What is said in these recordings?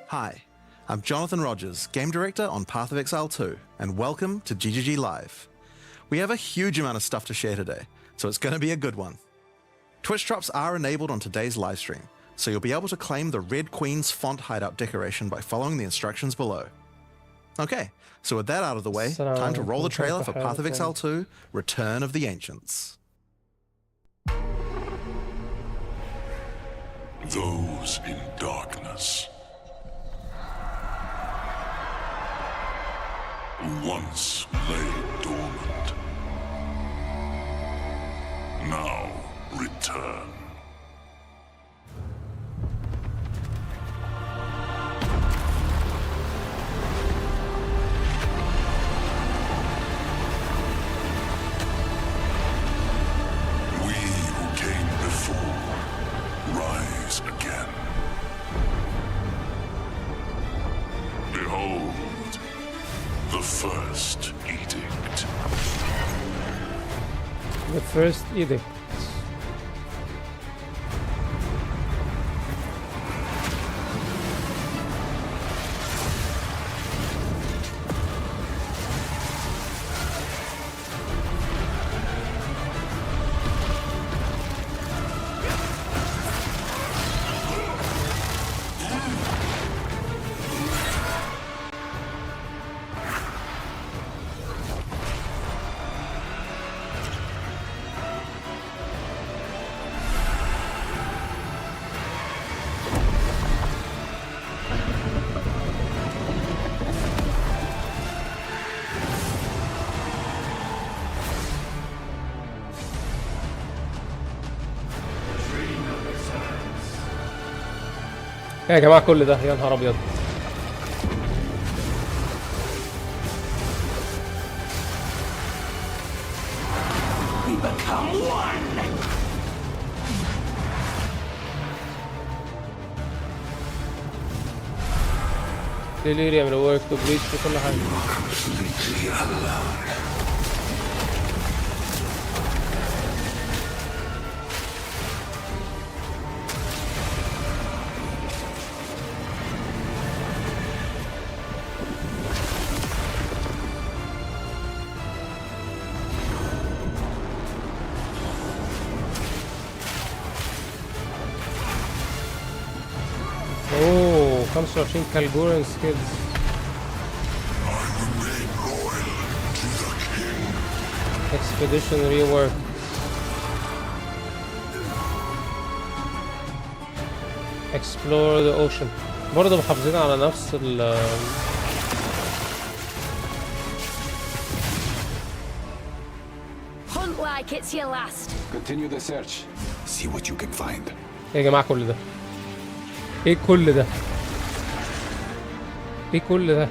Hi, I'm Jonathan Rogers, Game Director on Path of Exile 2, and welcome to GGG Live. We have a huge amount of stuff to share today, so it's going to be a good one. Twitch drops are enabled on today's livestream, so you'll be able to claim the Red Queen's font hideout decoration by following the instructions below. Okay, so with that out of the way, time to roll the trailer for Path of Exile 2, Return of the Ancients. Those in darkness once lay dormant, now return. We who came before rise again. Behold, the first edict. The first edict. يا جماعة كل ده يا نهار أبيض. We become one. Delirium will work to breach كل حاجة. Completely alone. اوه 25 كالجورن سكيلز. I remain loyal to the king. Expedition rework. Explore the ocean. برضه محافظين على نفس ال Hunt like it's your last. Continue the search. See what you can find. يا جماعة كل ده ايه كل ده؟ ايه كل ده؟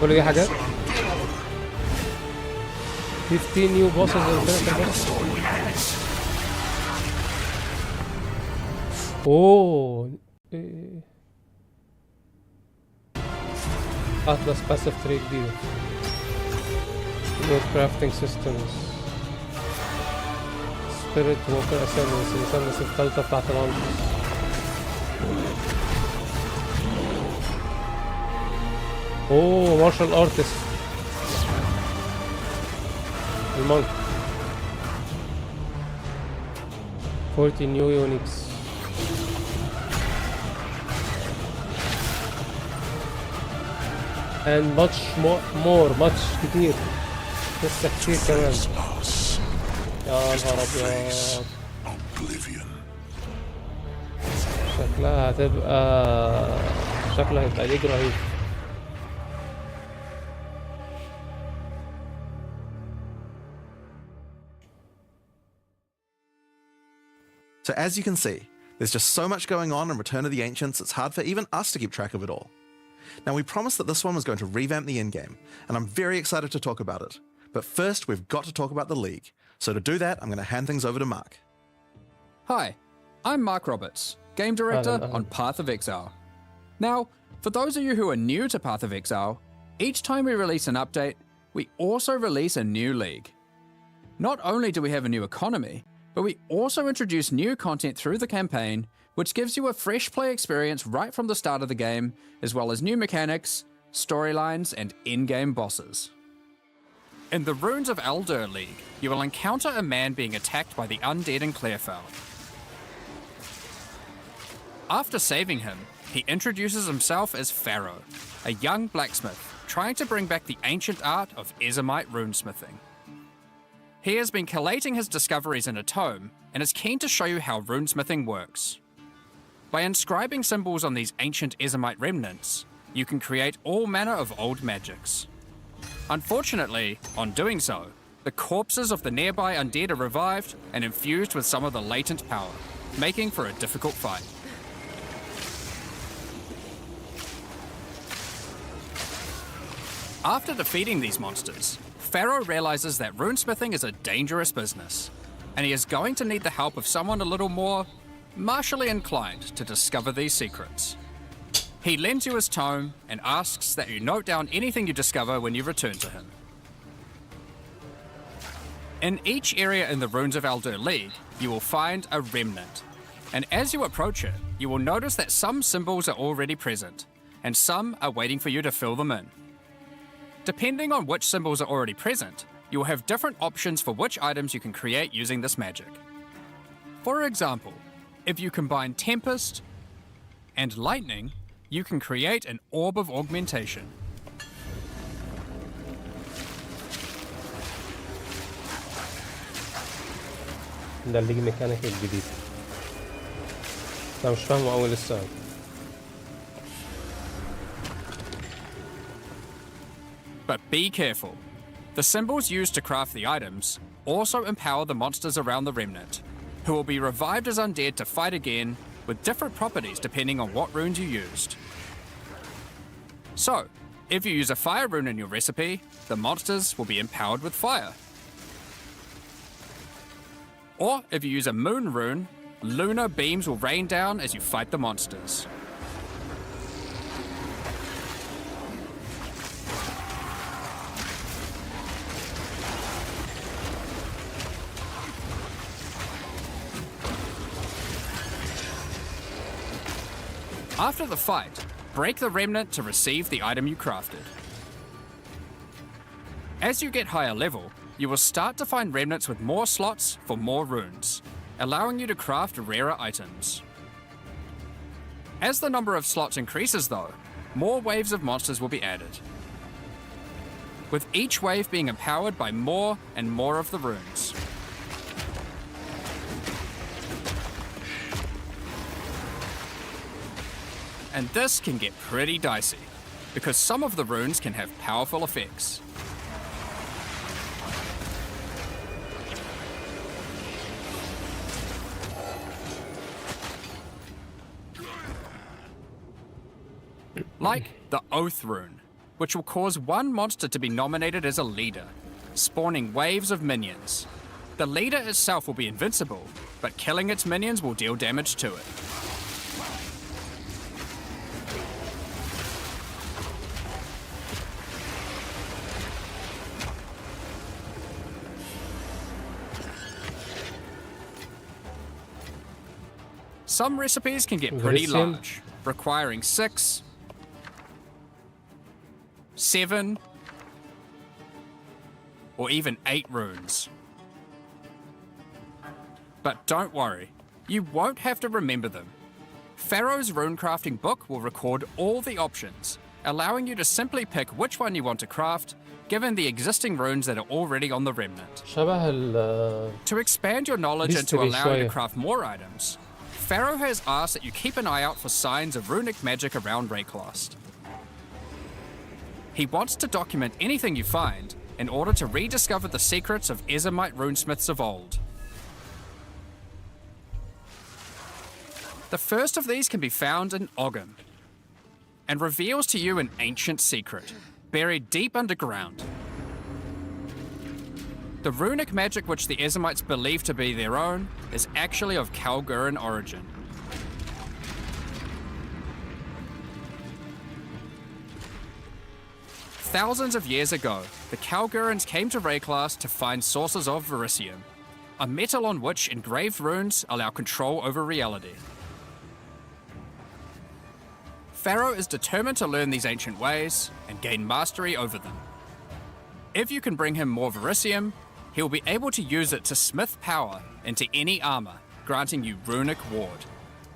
كل دي حاجات 15 نيو بوسز اوه اطلس باسيف تري جديدة نيو كرافتنج سيستمز سبيريت ووكر اسندنس الثالثة بتاعت الأونلاين. اوه مارشال ارتست المونك 40 نيو يونيكس and much more much كتير لسه كتير كمان يا نهار ابيض. شكلها هيبقى ليج رهيب. So as you can see, there's just so much going on in Return of the Ancients, it's hard for even us to keep track of it all. Now, we promised that this one was going to revamp the endgame, and I'm very excited to talk about it. But first, we've got to talk about the League. So to do that, I'm going to hand things over to Mark. Hi, I'm Mark Roberts, Game Director on Path of Exile. Now, for those of you who are new to Path of Exile, each time we release an update, we also release a new league. Not only do we have a new economy, but we also introduce new content through the campaign, which gives you a fresh play experience right from the start of the game, as well as new mechanics, storylines, and in-game bosses. In the Runes of Eldur League, you will encounter a man being attacked by the undead in Clearfell. After saving him, he introduces himself as Pharaoh, a young blacksmith trying to bring back the ancient art of Ezomite runesmithing. He has been collating his discoveries in a tome and is keen to show you how runesmithing works. By inscribing symbols on these ancient Ezomite remnants, you can create all manner of old magics. Unfortunately, on doing so, the corpses of the nearby undead are revived and infused with some of the latent power, making for a difficult fight. After defeating these monsters, Pharaoh realizes that runesmithing is a dangerous business, and he is going to need the help of someone a little more martially inclined to discover these secrets. He lends you his tome and asks that you note down anything you discover when you return to him. In each area in the Runes of Eldur League, you will find a remnant, and as you approach it, you will notice that some symbols are already present, and some are waiting for you to fill them in. Depending on which symbols are already present, you will have different options for which items you can create using this magic. For example, if you combine Tempest and Lightning, you can create an Orb of Augmentation. ده اللي ميكانيك الجديد. أنا مش فاهمه أول لسه. But be careful. The symbols used to craft the items also empower the monsters around the remnant, who will be revived as undead to fight again with different properties depending on what runes you used. So, if you use a fire rune in your recipe, the monsters will be empowered with fire. Or if you use a moon rune, lunar beams will rain down as you fight the monsters. After the fight, break the remnant to receive the item you crafted. As you get higher level, you will start to find remnants with more slots for more runes, allowing you to craft rarer items. As the number of slots increases though, more waves of monsters will be added, with each wave being empowered by more and more of the runes. And this can get pretty dicey, because some of the runes can have powerful effects. Like the Oath rune, which will cause one monster to be nominated as a leader, spawning waves of minions. The leader itself will be invincible, but killing its minions will deal damage to it. Some recipes can get pretty large, requiring 6, 7, or even 8 runes. But don't worry, you won't have to remember them. Pharaoh's runecrafting book will record all the options, allowing you to simply pick which one you want to craft, given the existing runes that are already on the remnant. To expand your knowledge and to allow you to craft more items, Pharaoh has asked that you keep an eye out for signs of runic magic around Rayclast. He wants to document anything you find in order to rediscover the secrets of Ezomite runesmiths of old. The first of these can be found in Ogham, and reveals to you an ancient secret, buried deep underground. The runic magic which the Ezomites believe to be their own is actually of Kalguran origin. Thousands of years ago, the Kalgurans came to Rayclast to find sources of Verisium, a metal on which engraved runes allow control over reality. Pharaoh is determined to learn these ancient ways and gain mastery over them. If you can bring him more Verisium, he'll be able to use it to smith power into any armor, granting you runic ward,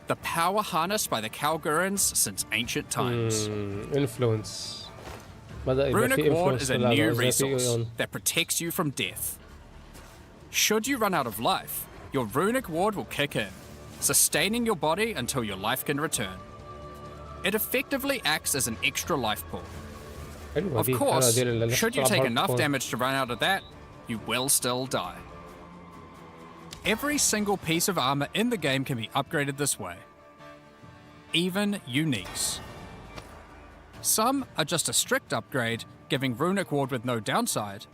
the power harnessed by the Kalgurans since ancient times. influence. بدأ يبقى Runic في ward influence is في a اللعبة new زي في resource on. that protects you from death. Should you run out of life, your runic ward will kick in, sustaining your body until your life can return. It effectively acts as an extra life pool. حلوة Of دي. course, دي اللي should you تلعب take hard enough core. damage to run out of that, you will still die. Every single piece of armor in the game can be upgraded this way. Even uniques. Some are just a strict upgrade, giving runic ward with no downside.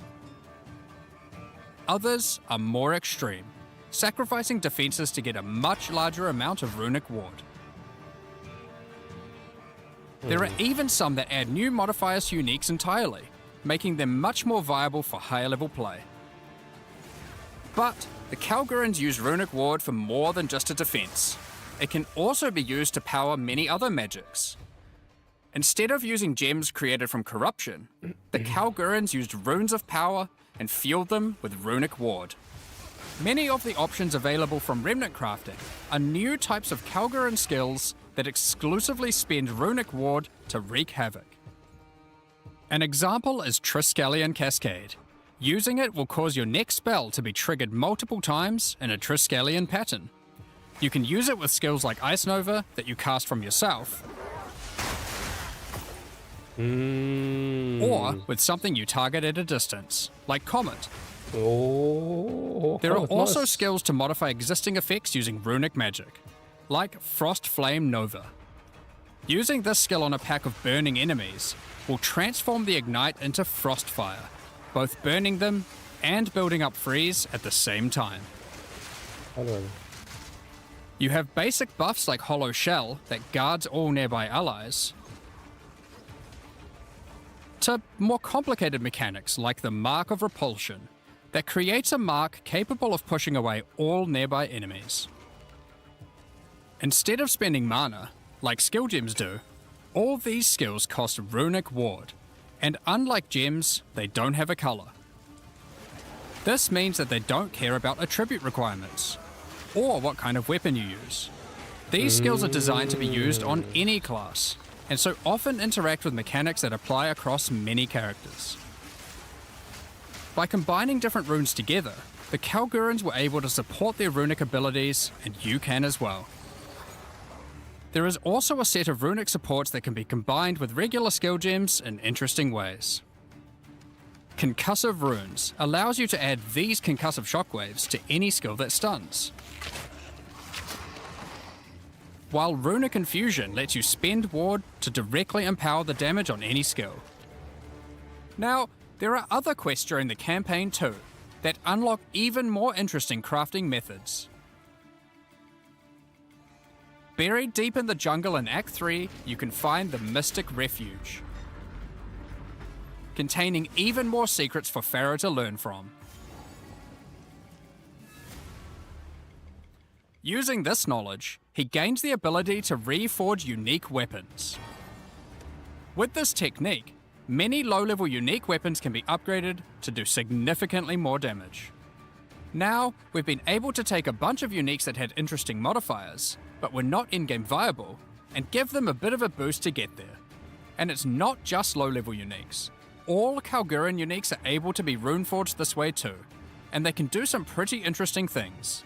Others are more extreme, sacrificing defenses to get a much larger amount of runic ward. There are even some that add new modifiers to uniques entirely, making them much more viable for higher level play. But the Kalgurans use runic ward for more than just a defense. It can also be used to power many other magics. Instead of using gems created from corruption, the Kalgurans used runes of power and fueled them with runic ward. Many of the options available from remnant crafting are new types of Kalguran skills that exclusively spend runic ward to wreak havoc. An example is Triskelion Cascade. Using it will cause your next spell to be triggered multiple times in a Triskelion pattern. You can use it with skills like Ice Nova that you cast from yourself, or with something you target at a distance, like Comet. Oh, There are Comet, also nice. skills to modify existing effects using runic magic, like Frost Flame Nova. Using this skill on a pack of burning enemies will transform the Ignite into Frostfire, both burning them and building up freeze at the same time. حلوة دي. You have basic buffs like Hollow Shell that guards all nearby allies, to more complicated mechanics like the Mark of Repulsion that creates a mark capable of pushing away all nearby enemies. Instead of spending mana, like skill gems do, all these skills cost runic ward, and unlike gems, they don't have a color. This means that they don't care about attribute requirements, or what kind of weapon you use. These skills are designed to be used on any class, and so often interact with mechanics that apply across many characters. By combining different runes together, the Kalgurans were able to support their runic abilities, and you can as well. There is also a set of runic supports that can be combined with regular skill gems in interesting ways. Concussive Runes allows you to add these concussive shockwaves to any skill that stuns, while Runic Infusion lets you spend ward to directly empower the damage on any skill. Now, there are other quests during the campaign too that unlock even more interesting crafting methods. Buried deep in the jungle in Act 3, you can find the Mystic Refuge, containing even more secrets for Pharaoh to learn from. Using this knowledge, he gains the ability to reforge unique weapons. With this technique, many low-level unique weapons can be upgraded to do significantly more damage. Now, we've been able to take a bunch of uniques that had interesting modifiers, but were not in-game viable, and give them a bit of a boost to get there. And it's not just low-level uniques. All Kalguran uniques are able to be runeforged this way too, and they can do some pretty interesting things.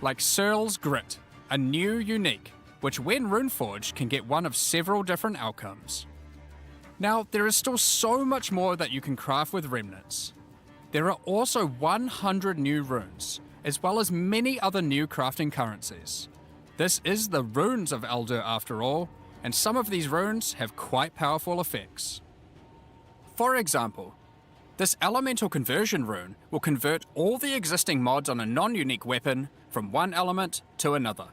Like Searle's Grit, a new unique, which when runeforged can get one of several different outcomes. Now, there is still so much more that you can craft with remnants. There are also 100 new runes, as well as many other new crafting currencies. This is the runes of Eldur after all, and some of these runes have quite powerful effects. For example, this elemental conversion rune will convert all the existing mods on a non-unique weapon from one element to another.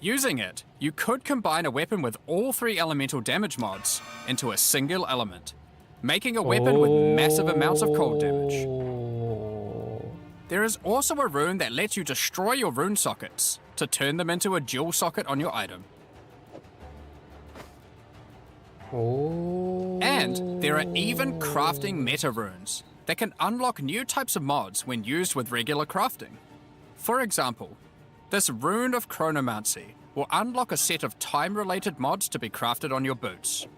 Using it, you could combine a weapon with all 3 elemental damage mods into a single element, making a weapon with massive amounts of cold damage. There is also a rune that lets you destroy your rune sockets to turn them into a dual socket on your item. Oh. And there are even crafting meta runes that can unlock new types of mods when used with regular crafting. For example, this Rune of Chronomancy will unlock a set of time-related mods to be crafted on your boots.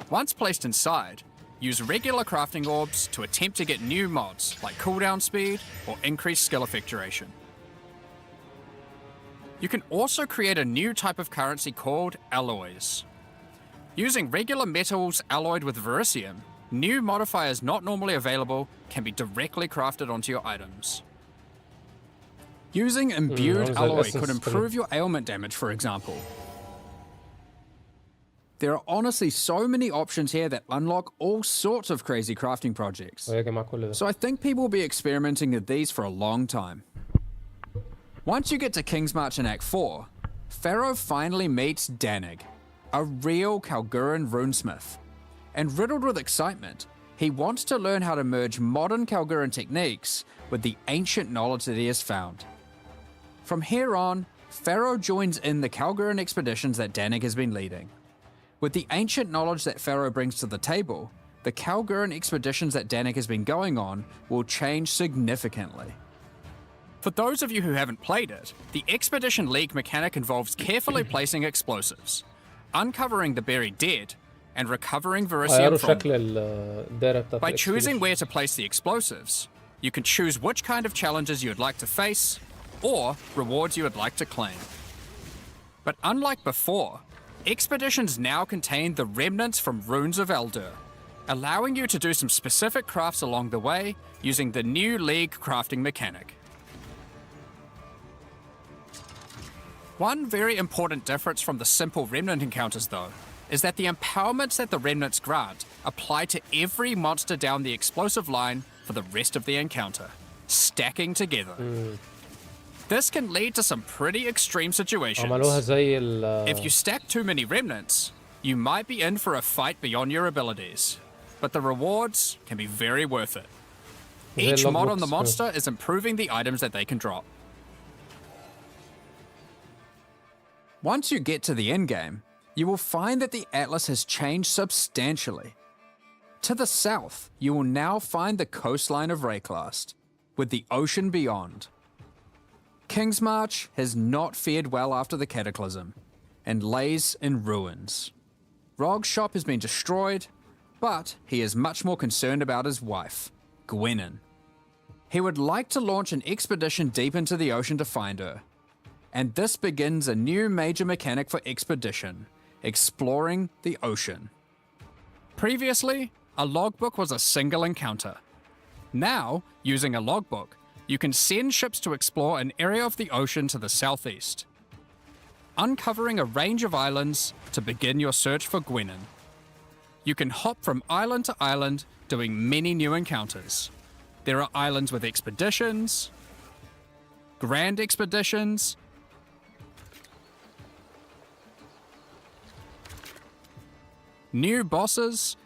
Once placed inside, use regular crafting orbs to attempt to get new mods like cooldown speed or increased skill effectuation. You can also create a new type of currency called alloys. Using regular metals alloyed with verisium, new modifiers not normally available can be directly crafted onto your items. Using imbued alloy could improve your ailment damage, for example. There are honestly so many options here that unlock all sorts of crazy crafting projects. So I think people will be experimenting with these for a long time. Once you get to King's March in Act 4, Pharaoh finally meets Danig, a real Kalguran runesmith. And riddled with excitement, he wants to learn how to merge modern Kalguran techniques with the ancient knowledge that he has found. From here on, Pharaoh joins in the Kalguran expeditions that Danig has been leading. With the ancient knowledge that Pharaoh brings to the table, the Kalguran expeditions that Danig has been going on will change significantly. For those of you who haven't played it, the Expedition League mechanic involves carefully placing explosives, uncovering the buried dead, and recovering verisium from them. By choosing where to place the explosives, you can choose which kind of challenges you would like to face, or rewards you would like to claim. But unlike before, expeditions now contain the remnants from Runes of Eldur, allowing you to do some specific crafts along the way using the new League crafting mechanic. One very important difference from the simple remnant encounters, though, is that the empowerments that the remnants grant apply to every monster down the explosive line for the rest of the encounter, stacking together. This can lead to some pretty extreme situations. If you stack too many remnants, you might be in for a fight beyond your abilities, but the rewards can be very worth it. Each mod on the monster is improving the items that they can drop. Once you get to the endgame, you will find that the Atlas has changed substantially. To the south, you will now find the coastline of Rayclast, with the ocean beyond. King's March has not fared well after the Cataclysm, and lays in ruins. Rog's shop has been destroyed, but he is much more concerned about his wife, Gwenin. He would like to launch an expedition deep into the ocean to find her, and this begins a new major mechanic for Expedition, exploring the ocean. Previously, a logbook was a single encounter. Now, using a logbook, you can send ships to explore an area of the ocean to the southeast, uncovering a range of islands to begin your search for Gwenin. You can hop from island to island, doing many new encounters. There are islands with expeditions, grand expeditions, new bosses,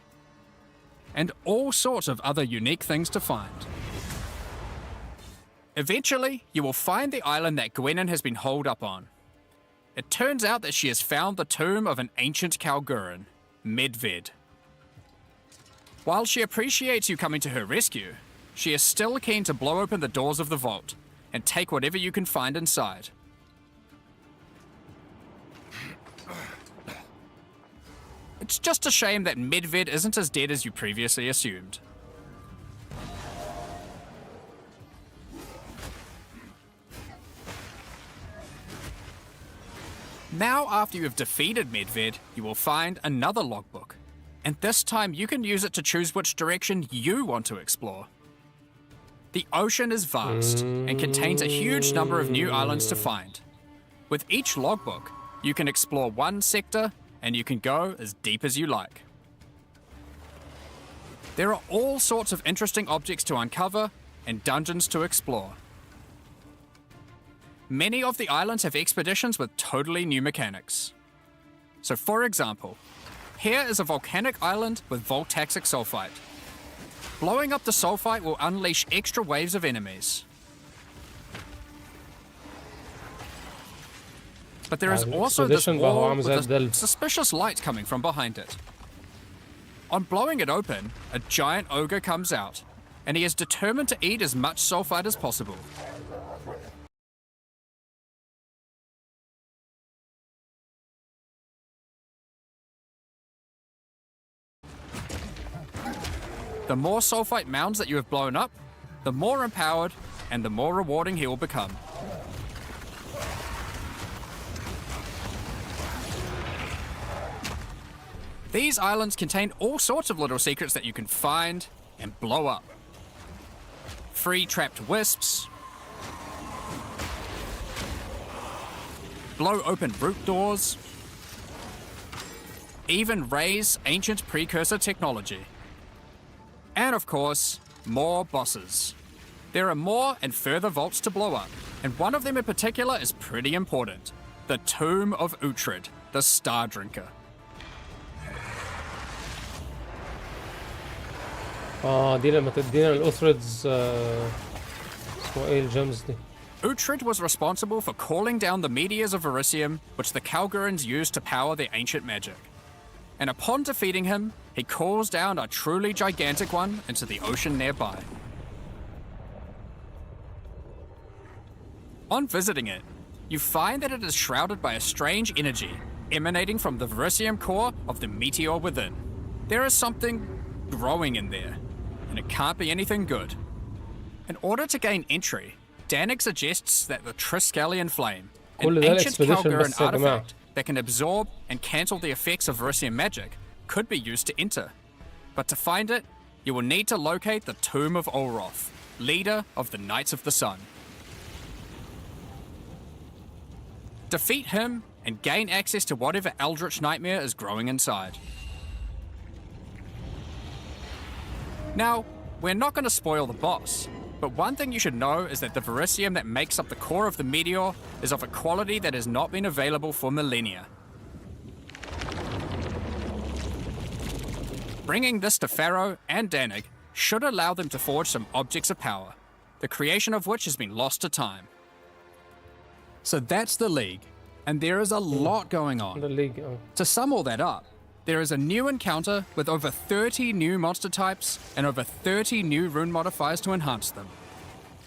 and all sorts of other unique things to find. Eventually, you will find the island that Gwenin has been holed up on. It turns out that she has found the tomb of an ancient Kalguran, Medved. While she appreciates you coming to her rescue, she is still keen to blow open the doors of the vault and take whatever you can find inside. It's just a shame that Medved isn't as dead as you previously assumed. Now, after you have defeated Medved, you will find another logbook, and this time you can use it to choose which direction you want to explore. The ocean is vast and contains a huge number of new islands to find. With each logbook, you can explore one sector and you can go as deep as you like. There are all sorts of interesting objects to uncover and dungeons to explore. Many of the islands have expeditions with totally new mechanics. So for example, here is a volcanic island with voltaxic sulfite. Blowing up the sulfite will unleash extra waves of enemies. but there is also this wall with a suspicious light coming from behind it. On blowing it open, a giant ogre comes out, and he is determined to eat as much sulfite as possible. The more sulfite mounds that you have blown up, the more empowered and the more rewarding he will become. These islands contain all sorts of little secrets that you can find and blow up. Free trapped wisps, blow open root doors, even raise ancient precursor technology. And of course, more bosses. There are more and further vaults to blow up, and one of them in particular is pretty important. The Tomb of Uhtred, the Star Drinker. دي لما تدينا الأوثردز اسمه ايه الجيمز دي. Uhtred was responsible for calling down the meteors of Verisium, which the Kalgurans used to power their ancient magic. And upon defeating him, he calls down a truly gigantic one into the ocean nearby. On visiting it, you find that it is shrouded by a strange energy emanating from the Verisium core of the meteor within. There is something growing in there, and it can't be anything good. In order to gain entry, Danik suggests that the Triskelion Flame, an ancient Kalguran artifact that can absorb and cancel the effects of Verisium magic, could be used to enter. But to find it, you will need to locate the Tomb of Olroth, leader of the Knights of the Sun. Defeat him and gain access to whatever eldritch nightmare is growing inside. Now, we're not going to spoil the boss, but one thing you should know is that the Verisium that makes up the core of the meteor is of a quality that has not been available for millennia. Bringing this to Pharaoh and Danik should allow them to forge some objects of power, the creation of which has been lost to time. So that's the League, and there is a lot going on. The League. To sum all that up, there is a new encounter with over 30 new monster types and over 30 new rune modifiers to enhance them.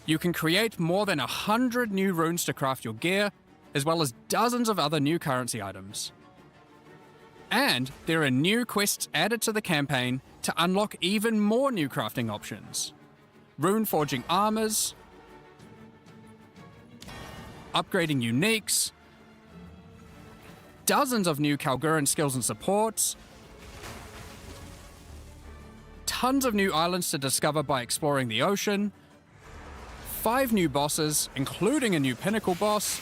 You can create more than 100 new runes to craft your gear, as well as dozens of other new currency items. And there are new quests added to the campaign to unlock even more new crafting options. Rune forging armors, upgrading uniques, dozens of new Kalguran skills and supports, tons of new islands to discover by exploring the ocean, 5 new bosses, including a new pinnacle boss,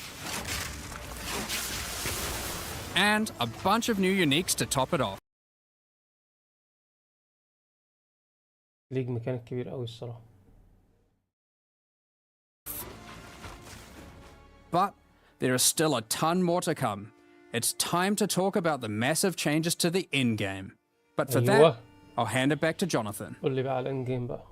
and a bunch of new uniques to top it off. ليج ميكانيك كبير قوي الصراحة. But there is still a ton more to come. It's time to talk about the massive changes to the endgame. But for that, I'll hand it back to Jonathan. قول لي بقى على الاند جيم بقى.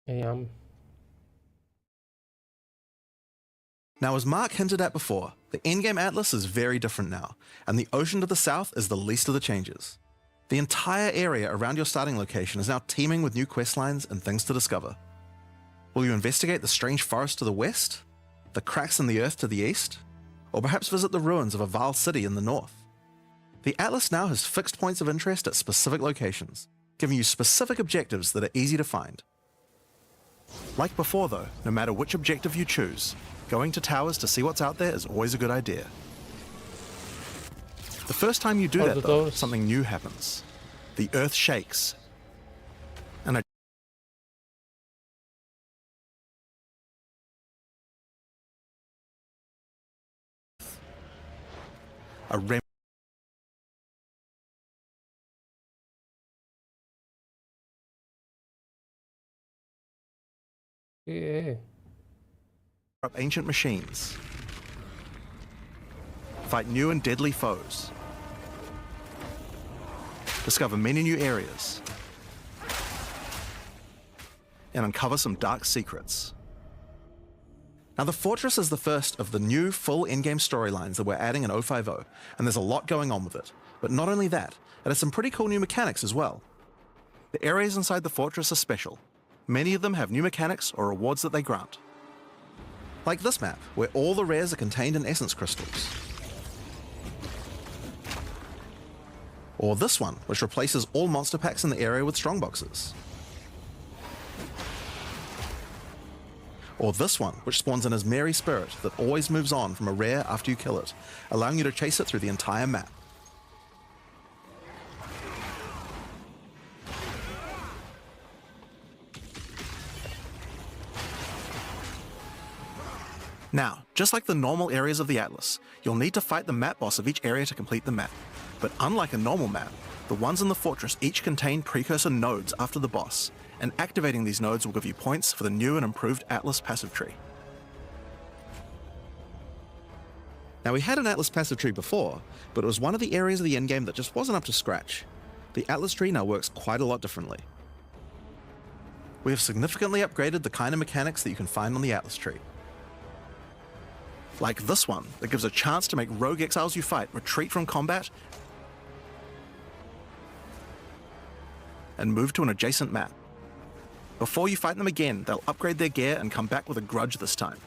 ايه يا عم. Now, as Mark hinted at before, the endgame atlas is very different now, and the ocean to the south is the least of the changes. The entire area around your starting location is now teeming with new questlines and things to discover. Will you investigate the strange forest to the west, the cracks in the earth to the east, or perhaps visit the ruins of a Val city in the north? The atlas now has fixed points of interest at specific locations, giving you specific objectives that are easy to find. Like before though, no matter which objective you choose, going to towers to see what's out there is always a good idea. The first time you do that though, something new happens. The earth shakes, and a up ancient machines, fight new and deadly foes, discover many new areas, and uncover some dark secrets. Now, the Fortress is the first of the new full in-game storylines that we're adding in 050, and there's a lot going on with it. But not only that, it has some pretty cool new mechanics as well. The areas inside the Fortress are special. Many of them have new mechanics or rewards that they grant. Like this map, where all the rares are contained in essence crystals. Or this one, which replaces all monster packs in the area with strongboxes. Or this one, which spawns in as Mary Spirit that always moves on from a rare after you kill it, allowing you to chase it through the entire map. Now, just like the normal areas of the Atlas, you'll need to fight the map boss of each area to complete the map. But unlike a normal map, the ones in the Fortress each contain precursor nodes after the boss, and activating these nodes will give you points for the new and improved Atlas passive tree. Now, we had an Atlas passive tree before, but it was one of the areas of the endgame that just wasn't up to scratch. The Atlas tree now works quite a lot differently. We have significantly upgraded the kind of mechanics that you can find on the Atlas tree. Like this one, that gives a chance to make rogue exiles you fight retreat from combat and move to an adjacent map. Before you fight them again, they'll upgrade their gear and come back with a grudge this time.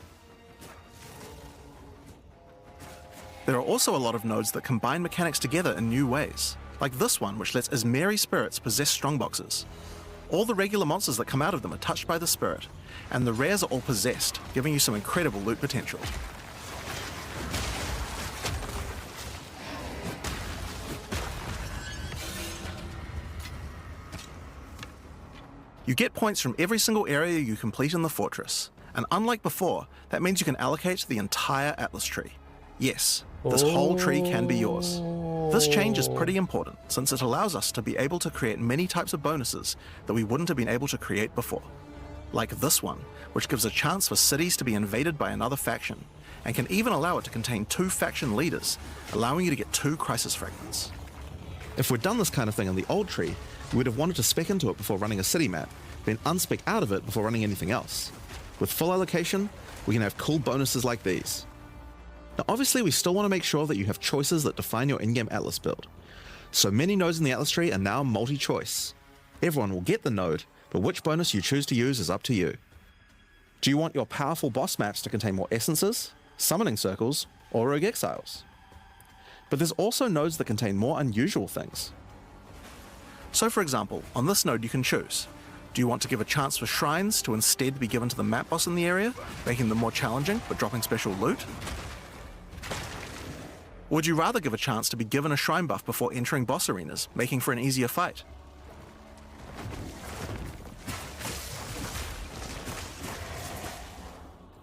There are also a lot of nodes that combine mechanics together in new ways, like this one which lets Ismeri spirits possess strongboxes. All the regular monsters that come out of them are touched by the spirit, and the rares are all possessed, giving you some incredible loot potential. You get points from every single area you complete in the Fortress, and unlike before, that means you can allocate the entire Atlas tree. Yes, this whole tree can be yours. This change is pretty important, since it allows us to be able to create many types of bonuses that we wouldn't have been able to create before. Like this one, which gives a chance for cities to be invaded by another faction, and can even allow it to contain 2 faction leaders, allowing you to get 2 crisis fragments. If we'd done this kind of thing on the old tree, we would have wanted to spec into it before running a city map, then unspec out of it before running anything else. With full allocation, we can have cool bonuses like these. Now obviously we still want to make sure that you have choices that define your in-game Atlas build. So many nodes in the Atlas tree are now multi-choice. Everyone will get the node, but which bonus you choose to use is up to you. Do you want your powerful boss maps to contain more essences, summoning circles, or rogue exiles? But there's also nodes that contain more unusual things. So for example, on this node you can choose. Do you want to give a chance for shrines to instead be given to the map boss in the area, making them more challenging but dropping special loot? Or would you rather give a chance to be given a shrine buff before entering boss arenas, making for an easier fight?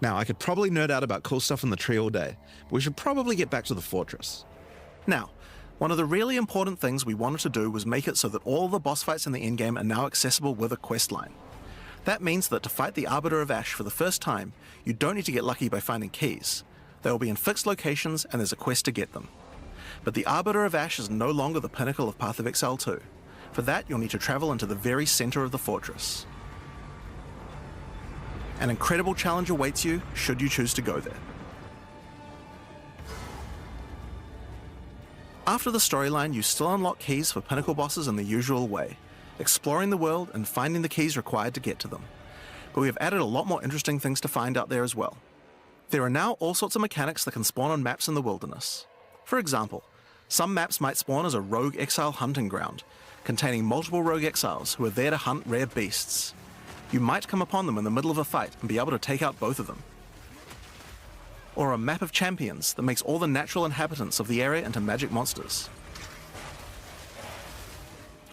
Now, I could probably nerd out about cool stuff in the tree all day, but we should probably get back to the Fortress. Now, one of the really important things we wanted to do was make it so that all the boss fights in the endgame are now accessible with a quest line. That means that to fight the Arbiter of Ash for the first time, you don't need to get lucky by finding keys. They will be in fixed locations and there's a quest to get them. But the Arbiter of Ash is no longer the pinnacle of Path of Exile 2. For that, you'll need to travel into the very center of the Fortress. An incredible challenge awaits you should you choose to go there. After the storyline, you still unlock keys for pinnacle bosses in the usual way, exploring the world and finding the keys required to get to them. But we have added a lot more interesting things to find out there as well. There are now all sorts of mechanics that can spawn on maps in the wilderness. For example, some maps might spawn as a rogue exile hunting ground, containing multiple rogue exiles who are there to hunt rare beasts. You might come upon them in the middle of a fight and be able to take out both of them. Or a map of champions that makes all the natural inhabitants of the area into magic monsters.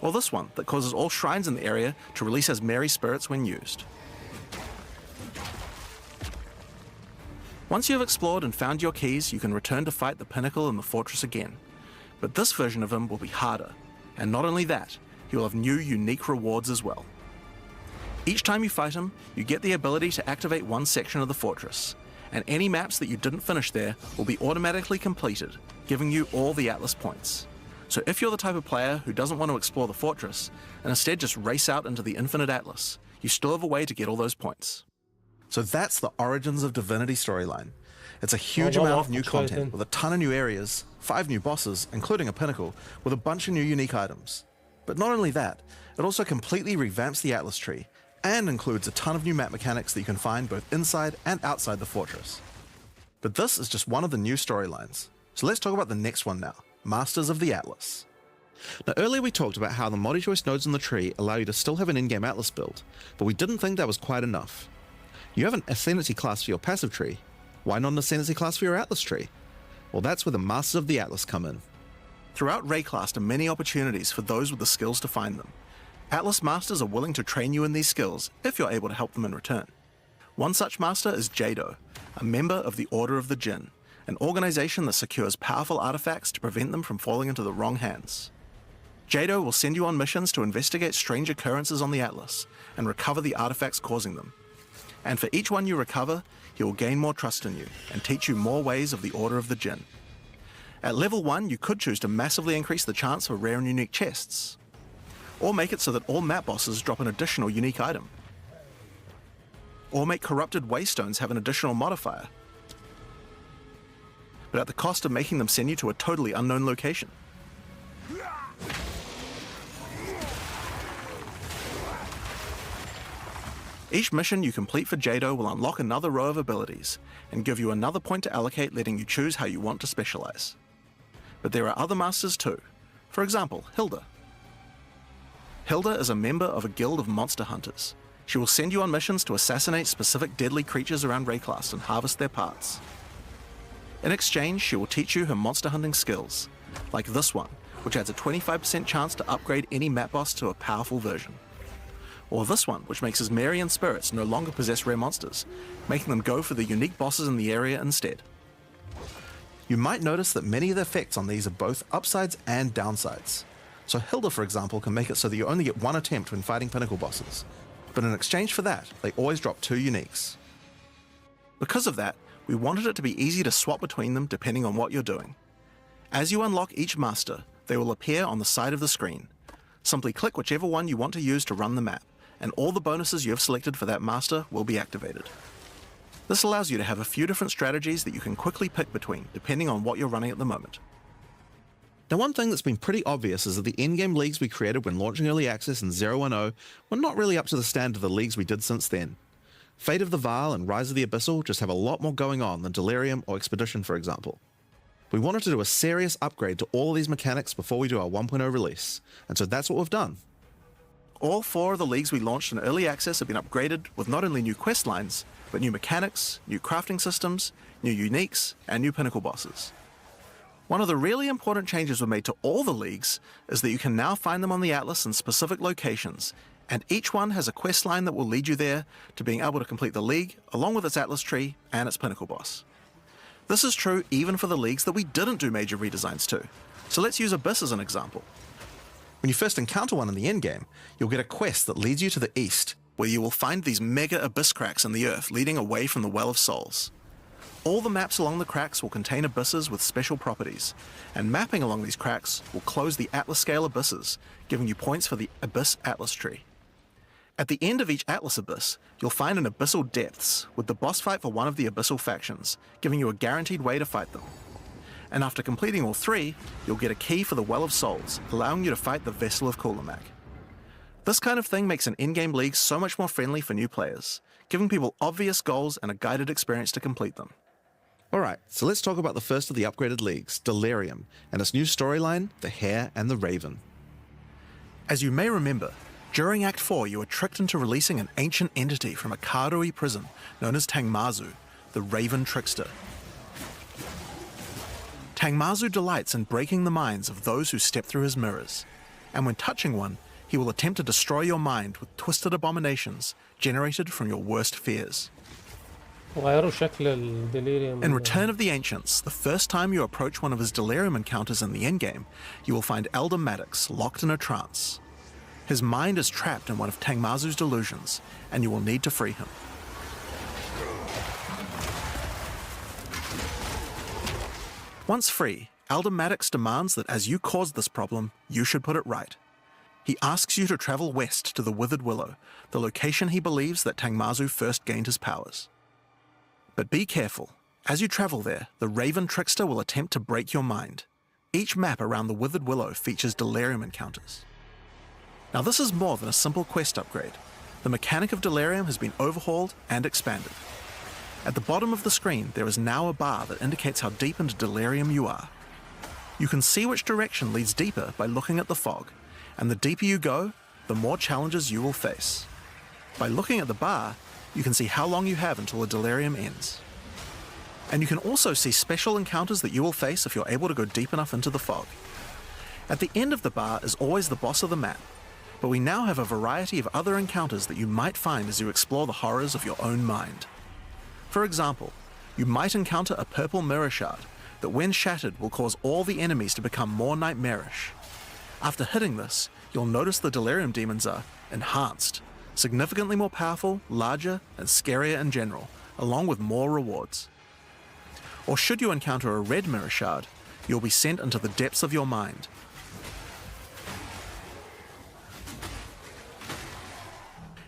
Or this one that causes all shrines in the area to release as merry spirits when used. Once you have explored and found your keys, you can return to fight the Pinnacle in the Fortress again. But this version of him will be harder, and not only that, he will have new unique rewards as well. Each time you fight him, you get the ability to activate one section of the Fortress, and any maps that you didn't finish there will be automatically completed, giving you all the Atlas points. So if you're the type of player who doesn't want to explore the Fortress, and instead just race out into the Infinite Atlas, you still have a way to get all those points. So that's the Origins of Divinity storyline. It's a huge amount of new content with a ton of new areas, 5 new bosses, including a pinnacle, with a bunch of new unique items. But not only that, it also completely revamps the Atlas tree and includes a ton of new map mechanics that you can find both inside and outside the fortress. But this is just one of the new storylines. So let's talk about the next one now, Masters of the Atlas. Now earlier we talked about how the multi-choice nodes in the tree allow you to still have an in-game Atlas build, but we didn't think that was quite enough. You have an Ascendancy class for your passive tree. Why not an Ascendancy class for your Atlas tree? Well, that's where the Masters of the Atlas come in. Throughout Rayclast are many opportunities for those with the skills to find them. Atlas Masters are willing to train you in these skills if you're able to help them in return. One such master is Jado, a member of the Order of the Jinn, an organization that secures powerful artifacts to prevent them from falling into the wrong hands. Jado will send you on missions to investigate strange occurrences on the Atlas and recover the artifacts causing them. And for each one you recover, he will gain more trust in you and teach you more ways of the Order of the Jinn. At level 1, you could choose to massively increase the chance for rare and unique chests, or make it so that all map bosses drop an additional unique item, or make corrupted waystones have an additional modifier, but at the cost of making them send you to a totally unknown location. Each mission you complete for Jado will unlock another row of abilities and give you another point to allocate, letting you choose how you want to specialize. But there are other masters too. For example, Hilda. Hilda is a member of a guild of monster hunters. She will send you on missions to assassinate specific deadly creatures around Rayclast and harvest their parts. In exchange, she will teach you her monster hunting skills, like this one, which adds a 25% chance to upgrade any map boss to a powerful version. Or this one, which makes his Marian spirits no longer possess rare monsters, making them go for the unique bosses in the area instead. You might notice that many of the effects on these are both upsides and downsides. So Hilda, for example, can make it so that you only get one attempt when fighting pinnacle bosses, but in exchange for that, they always drop 2 uniques. Because of that, we wanted it to be easy to swap between them depending on what you're doing. As you unlock each master, they will appear on the side of the screen. Simply click whichever one you want to use to run the map, and all the bonuses you have selected for that master will be activated. This allows you to have a few different strategies that you can quickly pick between, depending on what you're running at the moment. Now, one thing that's been pretty obvious is that the endgame leagues we created when launching Early Access in 010 were not really up to the standard of the leagues we did since then. Fate of the Vaal and Rise of the Abyssal just have a lot more going on than Delirium or Expedition, for example. We wanted to do a serious upgrade to all of these mechanics before we do our 1.0 release, and so that's what we've done. All 4 of the leagues we launched in Early Access have been upgraded with not only new quest lines, but new mechanics, new crafting systems, new uniques, and new pinnacle bosses. One of the really important changes we made to all the leagues is that you can now find them on the Atlas in specific locations, and each one has a quest line that will lead you there to being able to complete the league, along with its Atlas tree and its pinnacle boss. This is true even for the leagues that we didn't do major redesigns to, so let's use Abyss as an example. When you first encounter one in the endgame, you'll get a quest that leads you to the east, where you will find these mega abyss cracks in the earth leading away from the Well of Souls. All the maps along the cracks will contain abysses with special properties, and mapping along these cracks will close the Atlas scale abysses, giving you points for the Abyss Atlas tree. At the end of each Atlas abyss, you'll find an Abyssal Depths, with the boss fight for one of the Abyssal factions, giving you a guaranteed way to fight them. And after completing all 3, you'll get a key for the Well of Souls, allowing you to fight the Vessel of Kulamak. This kind of thing makes an in-game league so much more friendly for new players, giving people obvious goals and a guided experience to complete them. Alright, so let's talk about the first of the upgraded leagues, Delirium, and its new storyline, The Hare and the Raven. As you may remember, during Act 4 you were tricked into releasing an ancient entity from a Karui prison known as Tangmazu, the Raven Trickster. Tangmazu delights in breaking the minds of those who step through his mirrors, and when touching one, he will attempt to destroy your mind with twisted abominations generated from your worst fears. غيروا شكل الديليريوم. In Return of the Ancients, the first time you approach one of his delirium encounters in the endgame, you will find Elder Maddox locked in a trance. His mind is trapped in one of Tangmazu's delusions, and you will need to free him. Once free, Elder Maddox demands that as you caused this problem, you should put it right. he asks you to travel west to the Withered Willow, the location he believes that Tangmazu first gained his powers. But be careful. As you travel there, the Raven Trickster will attempt to break your mind. Each map around the Withered Willow features delirium encounters. Now this is more than a simple quest upgrade. The mechanic of delirium has been overhauled and expanded. At the bottom of the screen, there is now a bar that indicates how deep into delirium you are. You can see which direction leads deeper by looking at the fog, and the deeper you go, the more challenges you will face. By looking at the bar, you can see how long you have until the delirium ends. And you can also see special encounters that you will face if you're able to go deep enough into the fog. At the end of the bar is always the boss of the map, but we now have a variety of other encounters that you might find as you explore the horrors of your own mind. For example, you might encounter a purple mirror shard that when shattered will cause all the enemies to become more nightmarish. After hitting this, you'll notice the delirium demons are enhanced, significantly more powerful, larger, and scarier in general, along with more rewards. Or should you encounter a red mirror shard, you'll be sent into the depths of your mind.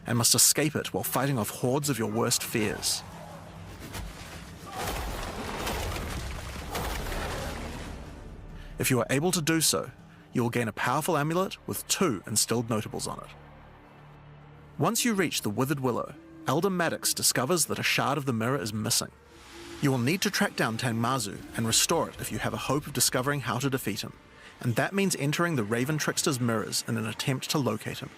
And must escape it while fighting off hordes of your worst fears. If you are able to do so, you will gain a powerful amulet with 2 instilled notables on it. Once you reach the Withered Willow, Elder Maddox discovers that a shard of the mirror is missing. You will need to track down Tangmazu and restore it if you have a hope of discovering how to defeat him, and that means entering the Raven Trickster's mirrors in an attempt to locate him.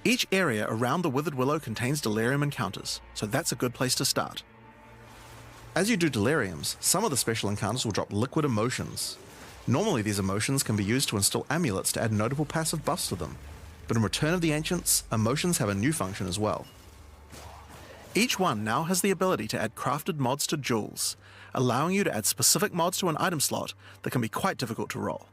Each area around the Withered Willow contains delirium encounters, so that's a good place to start. As you do deliriums, some of the special encounters will drop liquid emotions. Normally these emotions can be used to install amulets to add notable passive buffs to them, but in Return of the Ancients, emotions have a new function as well. Each one now has the ability to add crafted mods to jewels, allowing you to add specific mods to an item slot that can be quite difficult to roll.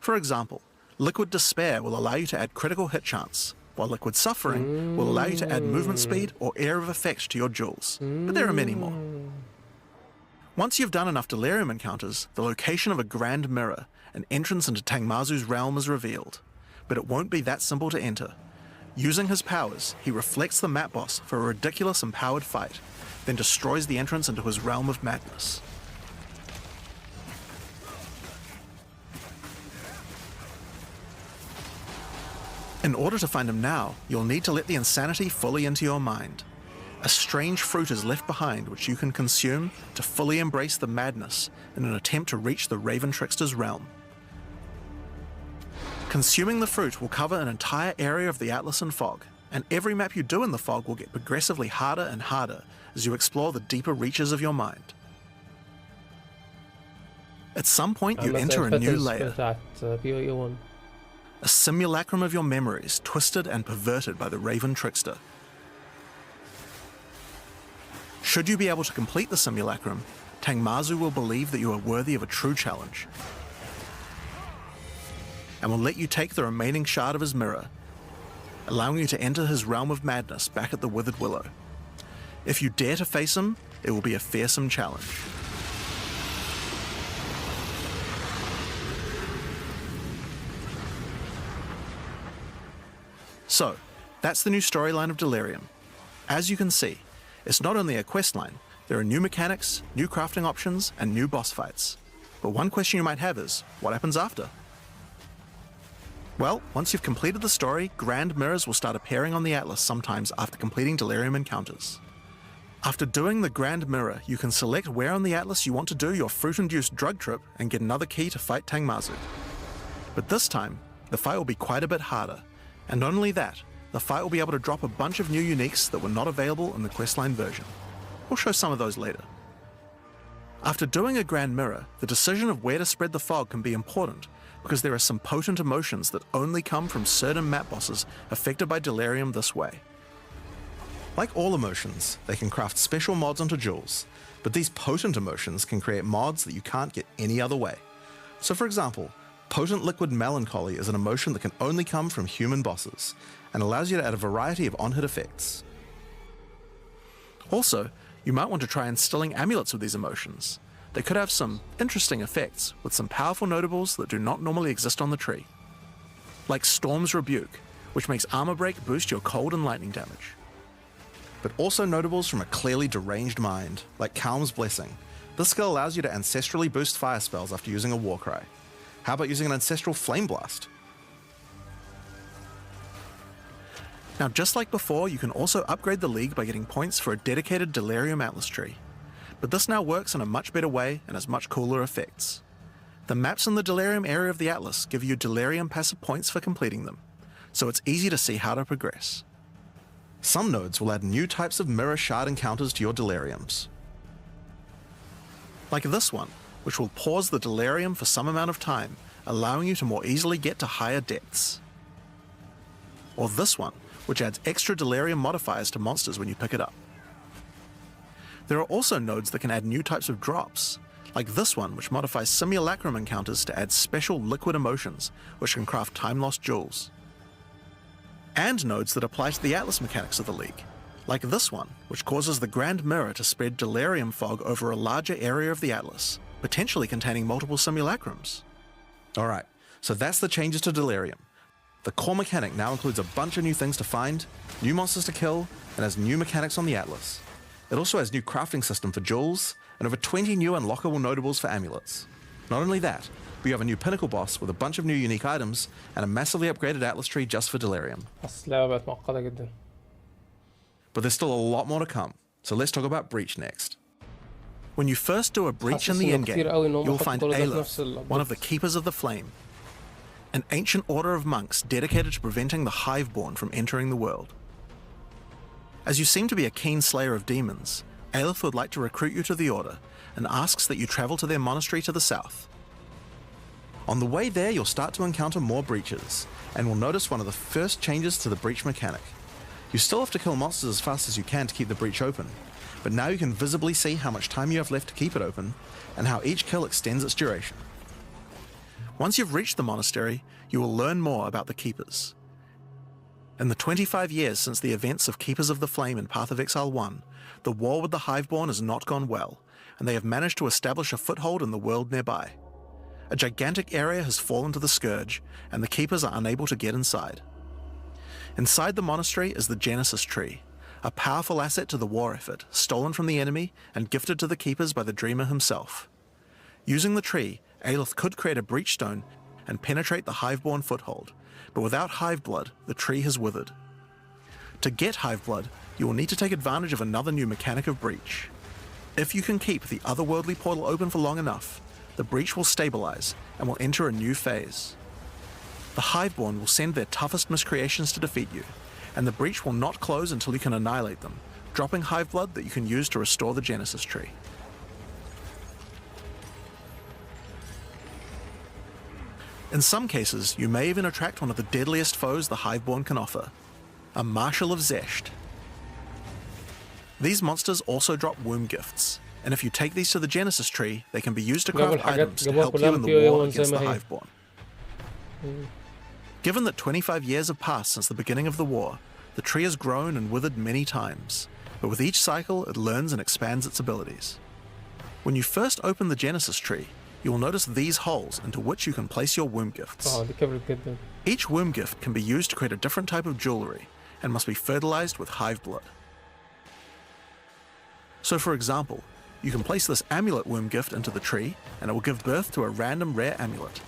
For example, Liquid Despair will allow you to add critical hit chance, while Liquid Suffering will allow you to add movement speed or Air of Effect to your jewels, but there are many more. Once you've done enough delirium encounters, the location of a Grand Mirror, an entrance into Tangmazu's realm, is revealed, but it won't be that simple to enter. Using his powers, he reflects the map boss for a ridiculous empowered fight, then destroys the entrance into his realm of madness. In order to find him now, you'll need to let the insanity fully into your mind. A strange fruit is left behind which you can consume to fully embrace the madness in an attempt to reach the Raven Trickster's realm. Consuming the fruit will cover an entire area of the Atlas in fog, and every map you do in the fog will get progressively harder and harder as you explore the deeper reaches of your mind. At some point you enter a new layer, a simulacrum of your memories twisted and perverted by the Raven Trickster. Should you be able to complete the simulacrum, Tangmazu will believe that you are worthy of a true challenge, and will let you take the remaining shard of his mirror, allowing you to enter his realm of madness back at the Withered Willow. If you dare to face him, it will be a fearsome challenge. So, that's the new storyline of Delirium. As you can see, it's not only a quest line, there are new mechanics, new crafting options, and new boss fights. But one question you might have is, what happens after? Well, once you've completed the story, grand mirrors will start appearing on the Atlas sometimes after completing delirium encounters. After doing the grand mirror, you can select where on the Atlas you want to do your fruit-induced drug trip and get another key to fight Tangmazu. But this time, the fight will be quite a bit harder, and not only that, the fight will be able to drop a bunch of new uniques that were not available in the questline version. We'll show some of those later. After doing a grand mirror, the decision of where to spread the fog can be important, because there are some potent emotions that only come from certain map bosses affected by delirium this way. Like all emotions, they can craft special mods onto jewels, but these potent emotions can create mods that you can't get any other way. So for example, Potent Liquid Melancholy is an emotion that can only come from human bosses, and allows you to add a variety of on-hit effects. Also, you might want to try instilling amulets with these emotions. They could have some interesting effects, with some powerful notables that do not normally exist on the tree. like Storm's Rebuke, which makes armor break boost your cold and lightning damage. But also notables from a clearly deranged mind, like Calm's Blessing. This skill allows you to ancestrally boost fire spells after using a Warcry. How about using an Ancestral Flame Blast? Now, just like before, you can also upgrade the League by getting points for a dedicated Delirium Atlas tree. But this now works in a much better way and has much cooler effects. The maps in the Delirium area of the Atlas give you Delirium passive points for completing them, so it's easy to see how to progress. Some nodes will add new types of mirror shard encounters to your Deliriums. Like this one, which will pause the Delirium for some amount of time, allowing you to more easily get to higher depths. Or this one, which adds extra Delirium modifiers to monsters when you pick it up. There are also nodes that can add new types of drops, like this one, which modifies Simulacrum encounters to add special liquid emotions, which can craft time-lost jewels. And nodes that apply to the Atlas mechanics of the League, like this one, which causes the Grand Mirror to spread Delirium fog over a larger area of the Atlas, potentially containing multiple Simulacrums. Alright, so that's the changes to Delirium. The core mechanic now includes a bunch of new things to find, new monsters to kill, and has new mechanics on the Atlas. It also has new crafting system for jewels, and over 20 new unlockable notables for amulets. Not only that, we have a new pinnacle boss with a bunch of new unique items, and a massively upgraded Atlas tree just for Delirium. بس اللعبة بقت معقدة جدا. But there's still a lot more to come, so let's talk about Breach next. When you first do a Breach in the endgame, you'll find Exile, one of the Keepers of the Flame, an ancient order of monks dedicated to preventing the Hiveborn from entering the world. As you seem to be a keen slayer of demons, Aelith would like to recruit you to the Order and asks that you travel to their monastery to the south. On the way there, you'll start to encounter more breaches, and will notice one of the first changes to the breach mechanic. You still have to kill monsters as fast as you can to keep the breach open, but now you can visibly see how much time you have left to keep it open, and how each kill extends its duration. Once you've reached the monastery, you will learn more about the Keepers. In the 25 years since the events of Keepers of the Flame in Path of Exile 1, the war with the Hiveborn has not gone well, and they have managed to establish a foothold in the world nearby. A gigantic area has fallen to the Scourge, and the Keepers are unable to get inside. Inside the monastery is the Genesis Tree, a powerful asset to the war effort, stolen from the enemy and gifted to the Keepers by the Dreamer himself. Using the tree, Aelith could create a breach stone and penetrate the Hiveborn foothold, but without Hiveblood, the tree has withered. To get Hiveblood, you will need to take advantage of another new mechanic of breach. If you can keep the otherworldly portal open for long enough, the breach will stabilize and will enter a new phase. The Hiveborn will send their toughest miscreations to defeat you, and the breach will not close until you can annihilate them, dropping Hiveblood that you can use to restore the Genesis Tree. In some cases, you may even attract one of the deadliest foes the Hiveborn can offer, a Marshal of Zesht. These monsters also drop womb gifts, and if you take these to the Genesis Tree, they can be used to craft items to help you in the war against the Hiveborn. Given that 25 years have passed since the beginning of the war, the tree has grown and withered many times, but with each cycle it learns and expands its abilities. When you first open the Genesis Tree, you will notice these holes into which you can place your womb gifts. Each womb gift can be used to create a different type of jewelry, and must be fertilized with Hiveblood. So for example, you can place this amulet womb gift into the tree, and it will give birth to a random rare amulet.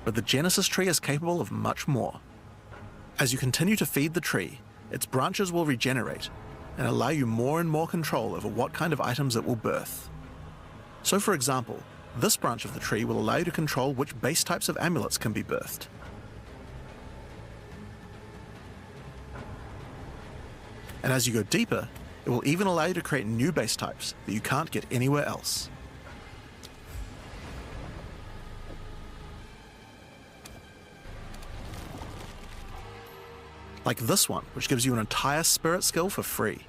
But the Genesis Tree is capable of much more. As you continue to feed the tree, its branches will regenerate, and allow you more and more control over what kind of items it will birth. So for example, this branch of the tree will allow you to control which base types of amulets can be birthed. And as you go deeper, it will even allow you to create new base types that you can't get anywhere else. Like this one, which gives you an entire spirit skill for free.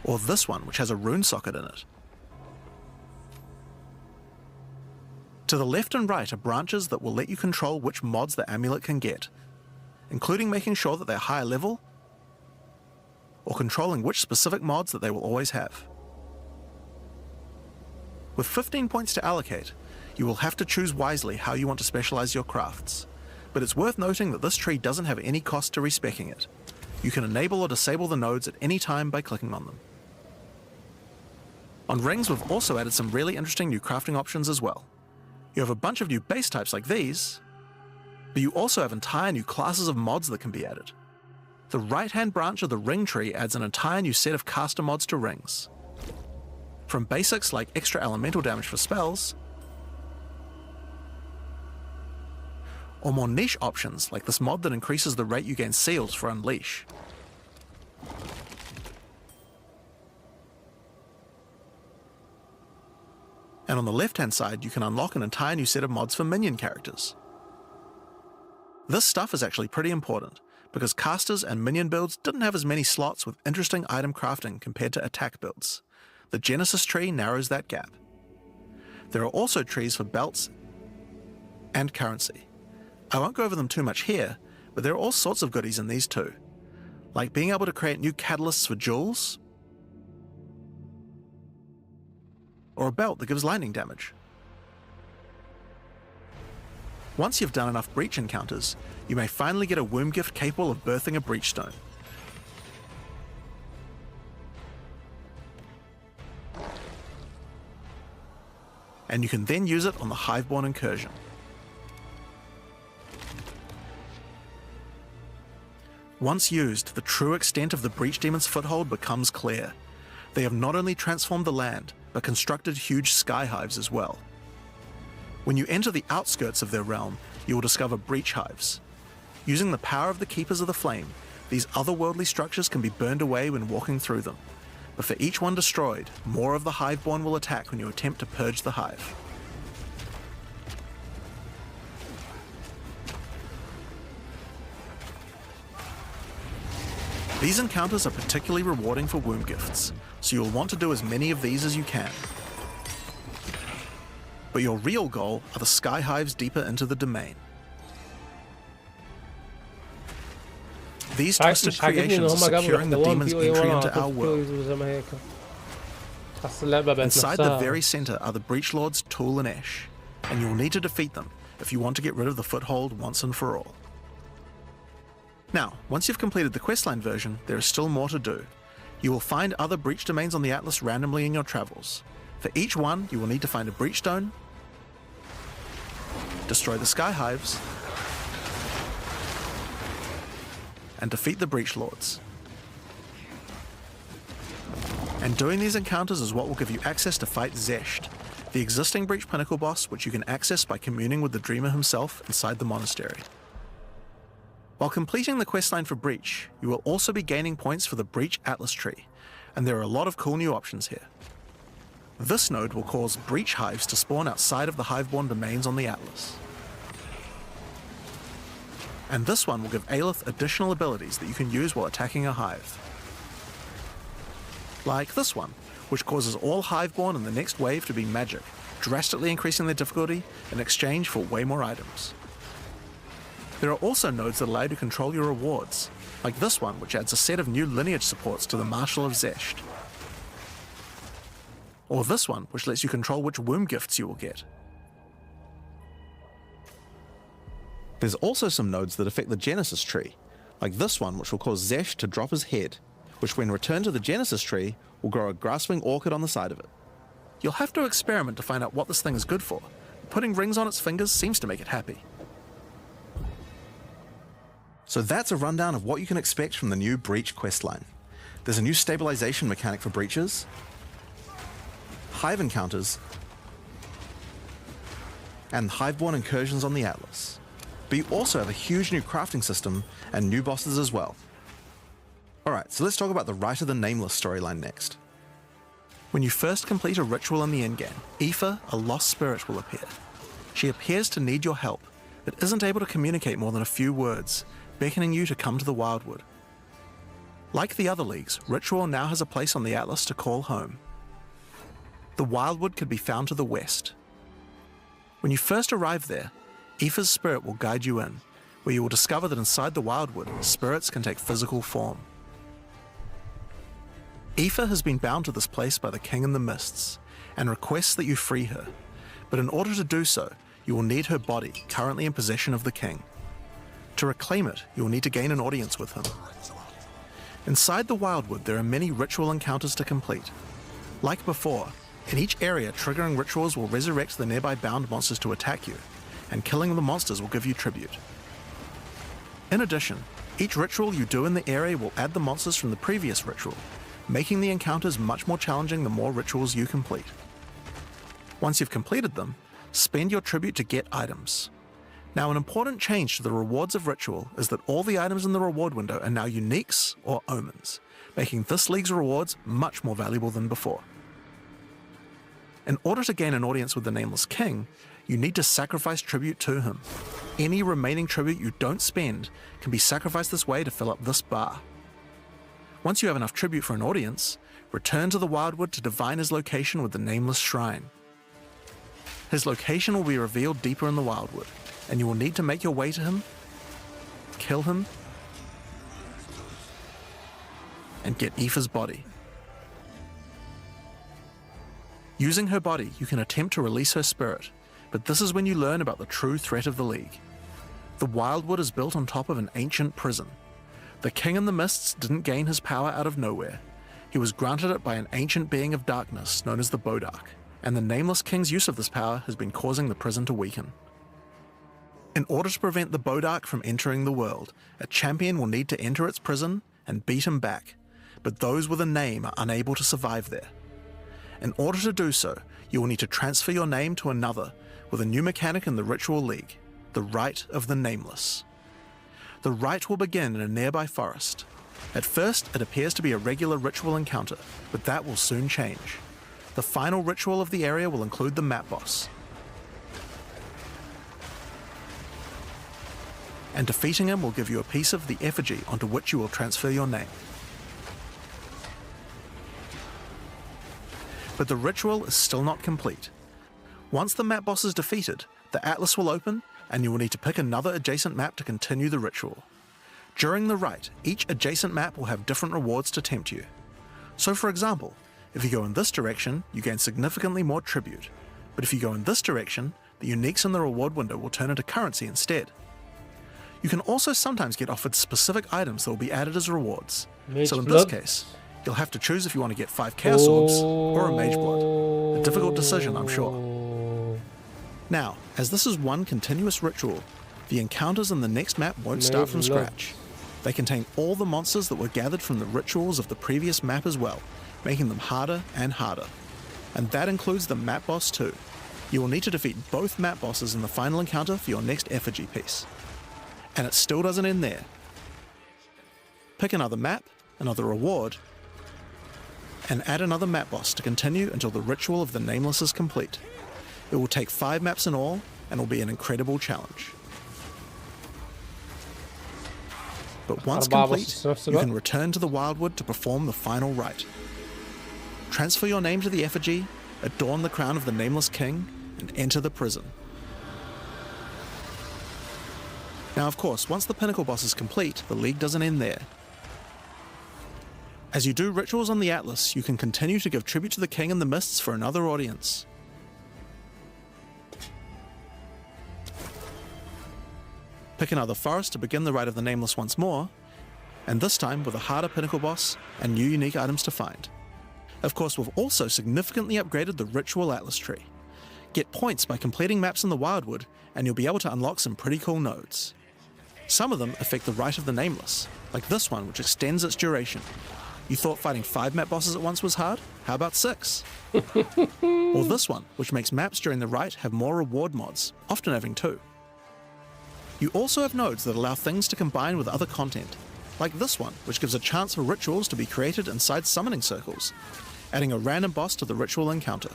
Or this one, which has a rune socket in it. To the left and right are branches that will let you control which mods the amulet can get, including making sure that they're higher level, or controlling which specific mods that they will always have. With 15 points to allocate, You will have to choose wisely how you want to specialize your crafts, but it's worth noting that this tree doesn't have any cost to respecking it. You can enable or disable the nodes at any time by clicking on them. On rings, we've also added some really interesting new crafting options as well. You have a bunch of new base types like these, but you also have entire new classes of mods that can be added. The right-hand branch of the ring tree adds an entire new set of caster mods to rings. From basics like extra elemental damage for spells, or more niche options like this mod that increases the rate you gain seals for Unleash. And on the left-hand side, you can unlock an entire new set of mods for minion characters. This stuff is actually pretty important, because casters and minion builds didn't have as many slots with interesting item crafting compared to attack builds. The Genesis tree narrows that gap. There are also trees for belts and currency. I won't go over them too much here, but there are all sorts of goodies in these too, like being able to create new catalysts for jewels, or a belt that gives lightning damage. Once you've done enough breach encounters, you may finally get a womb gift capable of birthing a breach stone. And you can then use it on the Hiveborn incursion. Once used, the true extent of the Breach Demon's foothold becomes clear. They have not only transformed the land, but constructed huge sky hives as well. When you enter the outskirts of their realm, you will discover breach hives. Using the power of the Keepers of the Flame, these otherworldly structures can be burned away when walking through them. But for each one destroyed, more of the Hiveborn will attack when you attempt to purge the hive. These encounters are particularly rewarding for womb gifts, so you'll want to do as many of these as you can. But your real goal are the sky hives deeper into the domain. These twisted creations are securing the demon's entry into our world. Inside the very center are the Breach Lords Tool and Ash, and you'll need to defeat them if you want to get rid of the foothold once and for all. Now, once you've completed the questline version, there is still more to do. You will find other breach domains on the Atlas randomly in your travels. For each one, you will need to find a breach stone, destroy the sky hives, and defeat the Breach Lords. And doing these encounters is what will give you access to fight Zesht, the existing Breach Pinnacle boss, which you can access by communing with the Dreamer himself inside the monastery. While completing the questline for Breach, you will also be gaining points for the Breach Atlas tree, and there are a lot of cool new options here. This node will cause breach hives to spawn outside of the Hiveborn domains on the Atlas. And this one will give Aelith additional abilities that you can use while attacking a hive. Like this one, which causes all Hiveborn in the next wave to be magic, drastically increasing their difficulty in exchange for way more items. There are also nodes that allow you to control your rewards, like this one, which adds a set of new lineage supports to the Marshal of Zesht. Or this one, which lets you control which womb gifts you will get. There's also some nodes that affect the Genesis tree, like this one, which will cause Zesht to drop his head, which when returned to the Genesis tree, will grow a grasping orchid on the side of it. You'll have to experiment to find out what this thing is good for. Putting rings on its fingers seems to make it happy. So that's a rundown of what you can expect from the new Breach questline. There's a new stabilization mechanic for breaches, hive encounters, and Hiveborn incursions on the Atlas. But you also have a huge new crafting system and new bosses as well. Alright, so let's talk about the Rite of the Nameless storyline next. When you first complete a ritual in the endgame, Aoife, a lost spirit, will appear. She appears to need your help, but isn't able to communicate more than a few words, beckoning you to come to the Wildwood. Like the other leagues, Ritual now has a place on the Atlas to call home. The Wildwood could be found to the west. When you first arrive there, Aoife's spirit will guide you in, where you will discover that inside the Wildwood, spirits can take physical form. Aoife has been bound to this place by the King in the Mists, and requests that you free her, but in order to do so, you will need her body currently in possession of the king. To reclaim it, you will need to gain an audience with him. Inside the Wildwood, there are many ritual encounters to complete. Like before, in each area, triggering rituals will resurrect the nearby bound monsters to attack you, and killing the monsters will give you tribute. In addition, each ritual you do in the area will add the monsters from the previous ritual, making the encounters much more challenging the more rituals you complete. Once you've completed them, spend your tribute to get items. Now, an important change to the rewards of Ritual is that all the items in the reward window are now uniques or omens, making this league's rewards much more valuable than before. In order to gain an audience with the Nameless King, you need to sacrifice tribute to him. Any remaining tribute you don't spend can be sacrificed this way to fill up this bar. Once you have enough tribute for an audience, return to the Wildwood to divine his location with the Nameless Shrine. His location will be revealed deeper in the Wildwood, and you will need to make your way to him, kill him, and get Aoife's body. Using her body, you can attempt to release her spirit, but this is when you learn about the true threat of the League. The Wildwood is built on top of an ancient prison. The King in the Mists didn't gain his power out of nowhere. He was granted it by an ancient being of darkness known as the Bodark, and the Nameless King's use of this power has been causing the prison to weaken. In order to prevent the Bodark from entering the world, a champion will need to enter its prison and beat him back, but those with a name are unable to survive there. In order to do so, you will need to transfer your name to another with a new mechanic in the Ritual League, the Rite of the Nameless. The rite will begin in a nearby forest. At first, it appears to be a regular ritual encounter, but that will soon change. The final ritual of the area will include the map boss, and defeating him will give you a piece of the effigy onto which you will transfer your name. But the ritual is still not complete. Once the map boss is defeated, the atlas will open, and you will need to pick another adjacent map to continue the ritual. During the rite, each adjacent map will have different rewards to tempt you. So for example, if you go in this direction, you gain significantly more tribute, but if you go in this direction, the uniques in the reward window will turn into currency instead. You can also sometimes get offered specific items that will be added as rewards. So in this case, you'll have to choose if you want to get 5 Chaos Orbs or a Mage Blood. A difficult decision, I'm sure. Now, as this is one continuous ritual, the encounters in the next map won't start from scratch. They contain all the monsters that were gathered from the rituals of the previous map as well, making them harder and harder. And that includes the map boss too. You will need to defeat both map bosses in the final encounter for your next effigy piece. And it still doesn't end there. Pick another map, another reward, and add another map boss to continue until the ritual of the Nameless is complete. It will take 5 maps in all, and will be an incredible challenge. But once complete, you can return to the Wildwood to perform the final rite. Transfer your name to the effigy, adorn the crown of the Nameless King, and enter the prison. Now of course, once the Pinnacle boss is complete, the League doesn't end there. As you do rituals on the Atlas, you can continue to give tribute to the King in the Mists for another audience. Pick another forest to begin the Rite of the Nameless once more, and this time with a harder Pinnacle boss and new unique items to find. Of course, we've also significantly upgraded the Ritual Atlas tree. Get points by completing maps in the Wildwood, and you'll be able to unlock some pretty cool nodes. Some of them affect the Rite of the Nameless, like this one, which extends its duration. You thought fighting 5 map bosses at once was hard? How about 6? Or this one, which makes maps during the Rite have more reward mods, often having 2. You also have nodes that allow things to combine with other content, like this one, which gives a chance for rituals to be created inside summoning circles, adding a random boss to the ritual encounter.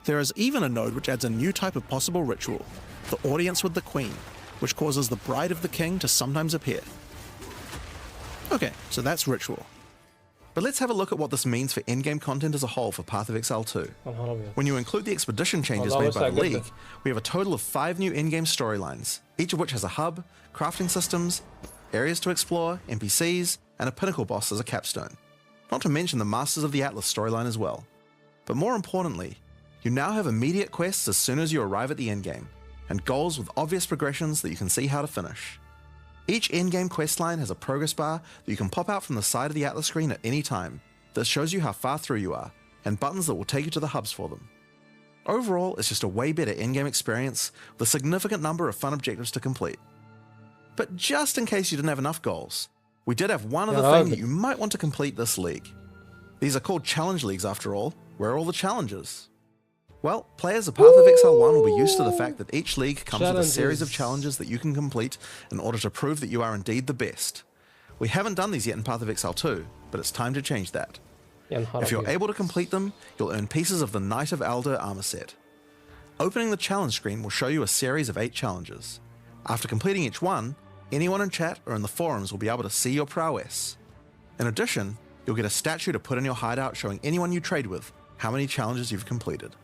There is even a node which adds a new type of possible ritual, the Audience with the Queen, which causes the Bride of the King to sometimes appear. Okay, so that's ritual. But let's have a look at what this means for endgame content as a whole for Path of Exile 2. When you include the expedition changes made by the League, we have a total of 5 new endgame storylines, each of which has a hub, crafting systems, areas to explore, NPCs, and a Pinnacle boss as a capstone. Not to mention the Masters of the Atlas storyline as well. But more importantly, You now have immediate quests as soon as you arrive at the endgame, and goals with obvious progressions that you can see how to finish. Each endgame questline has a progress bar that you can pop out from the side of the Atlas screen at any time that shows you how far through you are, and buttons that will take you to the hubs for them. Overall, it's just a way better endgame experience with a significant number of fun objectives to complete. But just in case you didn't have enough goals, we did have one other thing that you might want to complete this league. These are called challenge leagues after all. Where are all the challenges? Well, players of Path of Exile 1 will be used to the fact that each league comes with a series of challenges that you can complete in order to prove that you are indeed the best. We haven't done these yet in Path of Exile 2, but it's time to change that. If you're able to complete them, you'll earn pieces of the Knight of Elder armor set. Opening the challenge screen will show you a series of 8 challenges. After completing each one, anyone in chat or in the forums will be able to see your prowess. In addition, you'll get a statue to put in your hideout showing anyone you trade with how many challenges you've completed.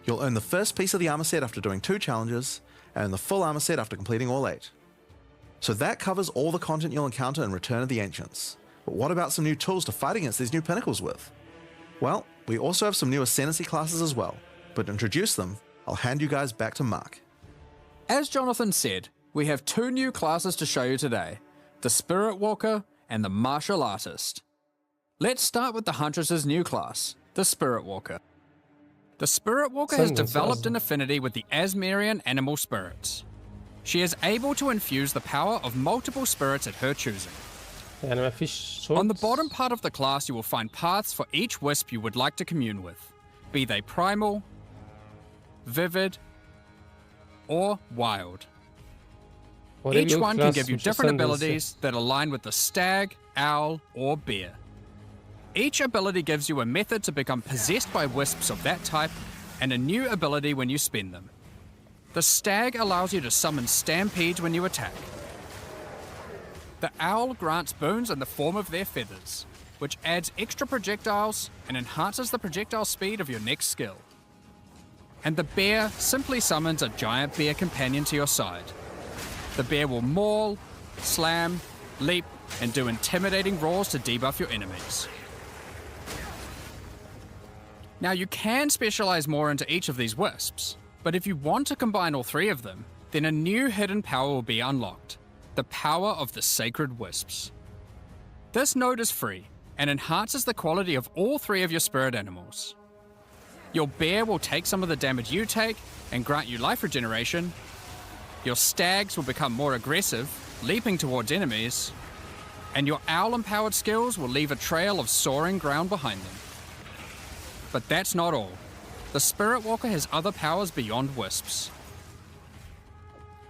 You'll earn the first piece of the armor set after doing 2 challenges, and the full armor set after completing all 8. So that covers all the content you'll encounter in Return of the Ancients. But what about some new tools to fight against these new pinnacles with? Well, we also have some new Ascendancy classes as well, but to introduce them, I'll hand you guys back to Mark. As Jonathan said, we have 2 new classes to show you today, the Spirit Walker and the Martial Artist. Let's start with the Huntress's new class, the Spirit Walker. The Spirit Walker has developed an affinity with the Asmerian animal spirits. She is able to infuse the power of multiple spirits at her choosing. On the bottom part of the class you will find paths for each wisp you would like to commune with, be they primal, vivid, or wild. Each one can give you different abilities that align with the stag, owl, or bear. Each ability gives you a method to become possessed by wisps of that type, and a new ability when you spend them. The stag allows you to summon stampedes when you attack. The owl grants boons in the form of their feathers, which adds extra projectiles and enhances the projectile speed of your next skill. And the bear simply summons a giant bear companion to your side. The bear will maul, slam, leap, and do intimidating roars to debuff your enemies. Now you can specialize more into each of these wisps, but if you want to combine all 3 of them, then a new hidden power will be unlocked, the power of the Sacred Wisps. This node is free and enhances the quality of all 3 of your spirit animals. Your bear will take some of the damage you take and grant you life regeneration. Your stags will become more aggressive, leaping towards enemies, and your owl-empowered skills will leave a trail of soaring ground behind them. But that's not all. The Spirit Walker has other powers beyond wisps,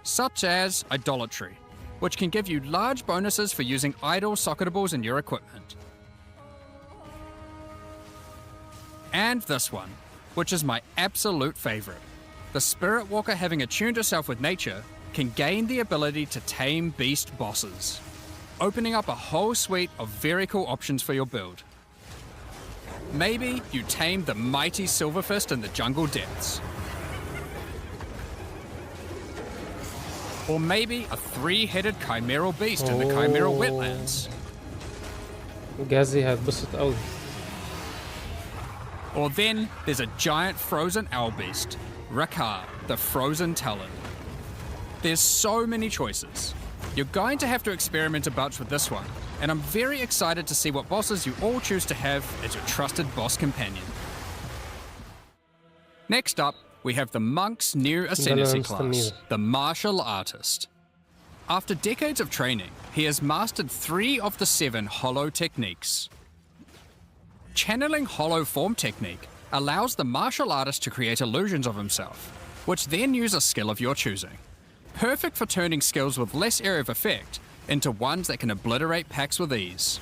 such as Idolatry, which can give you large bonuses for using idol socketables in your equipment. And this one, which is my absolute favorite. The Spirit Walker, having attuned herself with nature, can gain the ability to tame beast bosses, opening up a whole suite of very cool options for your build. Maybe you tame the mighty Silverfist in the jungle depths. Or maybe a 3-headed chimeral beast in the chimeral wetlands. Gazi هتتبسط قوي. Or then there's a giant frozen owl beast, Rakar, the Frozen Talon. There's so many choices. You're going to have to experiment a bunch with this one, and I'm very excited to see what bosses you all choose to have as your trusted boss companion. Next up, we have the Monk's new Ascendancy class, the Martial Artist. After decades of training, he has mastered 3 of the 7 Hollow techniques. Channeling Hollow Form technique allows the Martial Artist to create illusions of himself, which then use a skill of your choosing. Perfect for turning skills with less area of effect into ones that can obliterate packs with ease.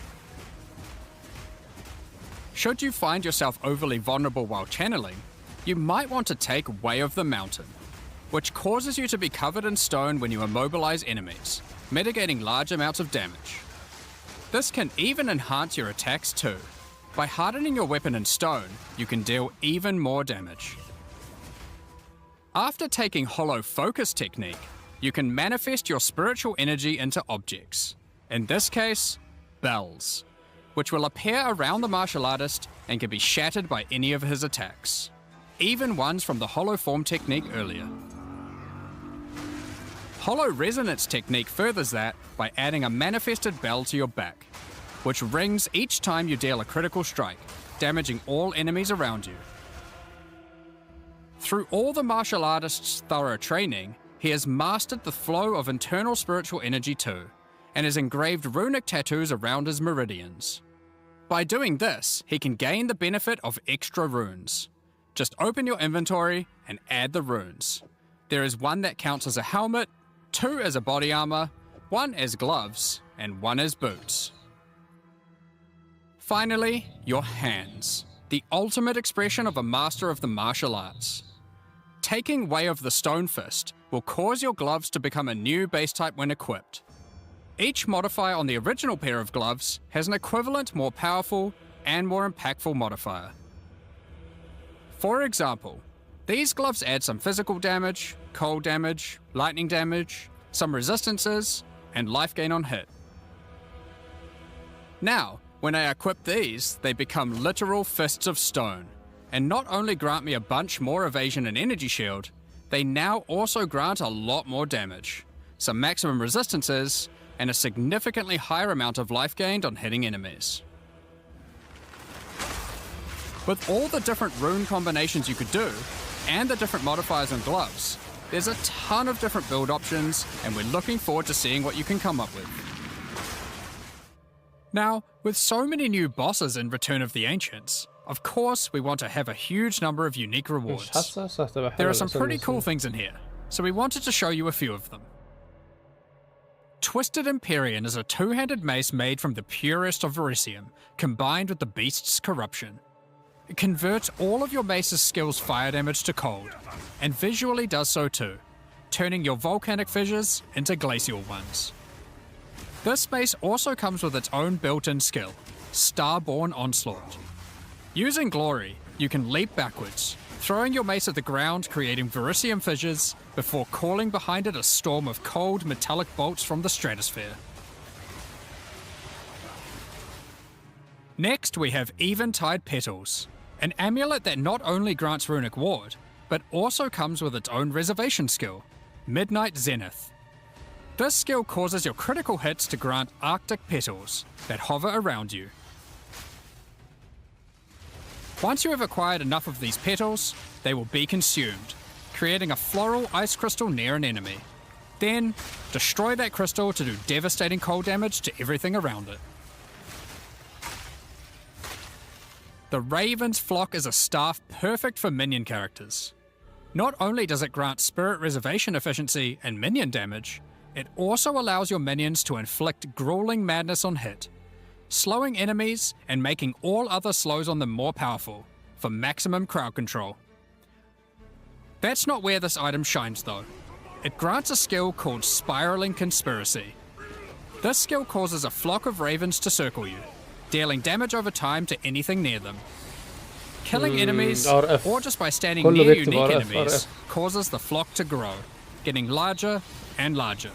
Should you find yourself overly vulnerable while channeling, you might want to take Way of the Mountain, which causes you to be covered in stone when you immobilize enemies, mitigating large amounts of damage. This can even enhance your attacks too. By hardening your weapon in stone, you can deal even more damage. After taking Hollow Focus technique, you can manifest your spiritual energy into objects. In this case, bells, which will appear around the martial artist and can be shattered by any of his attacks. even ones from the hollow form technique earlier. Hollow resonance technique furthers that by adding a manifested bell to your back, which rings each time you deal a critical strike, damaging all enemies around you. Through all the martial artist's thorough training, he has mastered the flow of internal spiritual energy too, and has engraved runic tattoos around his meridians. By doing this, he can gain the benefit of extra runes. Just open your inventory and add the runes. There is one that counts as a helmet, 2 as a body armor, 1 as gloves, and 1 as boots. Finally, your hands, the ultimate expression of a master of the martial arts. Taking Way of the Stone Fist will cause your gloves to become a new base type when equipped. Each modifier on the original pair of gloves has an equivalent, more powerful, and more impactful modifier. For example, these gloves add some physical damage, cold damage, lightning damage, some resistances, and life gain on hit. Now, when I equip these, they become literal fists of stone, and not only grant me a bunch more evasion and energy shield, they now also grant a lot more damage, some maximum resistances, and a significantly higher amount of life gained on hitting enemies. With all the different rune combinations you could do, and the different modifiers on gloves, there's a ton of different build options, and we're looking forward to seeing what you can come up with. Now, with so many new bosses in Return of the Ancients, of course we want to have a huge number of unique rewards. There are some pretty cool things in here, so we wanted to show you a few of them. Twisted Empyrean is a two-handed mace made from the purest of Verisium, combined with the beast's corruption. It converts all of your mace's skills fire damage to cold, and visually does so too, turning your volcanic fissures into glacial ones. This mace also comes with its own built-in skill, Starborn Onslaught. Using Glory, you can leap backwards, throwing your mace at the ground, creating Verisium fissures, before calling behind it a storm of cold metallic bolts from the stratosphere. Next, we have Eventide Petals, an amulet that not only grants runic ward, but also comes with its own reservation skill, Midnight Zenith. This skill causes your critical hits to grant Arctic petals that hover around you. Once you have acquired enough of these petals, they will be consumed, creating a floral ice crystal near an enemy. Then, destroy that crystal to do devastating cold damage to everything around it. The Raven's Flock is a staff perfect for minion characters. Not only does it grant spirit reservation efficiency and minion damage, it also allows your minions to inflict grueling madness on hit, slowing enemies and making all other slows on them more powerful, for maximum crowd control. That's not where this item shines though. It grants a skill called Spiraling Conspiracy. This skill causes a flock of ravens to circle you, dealing damage over time to anything near them. Killing enemies, or just by standing near unique enemies, causes the flock to grow, getting larger and larger.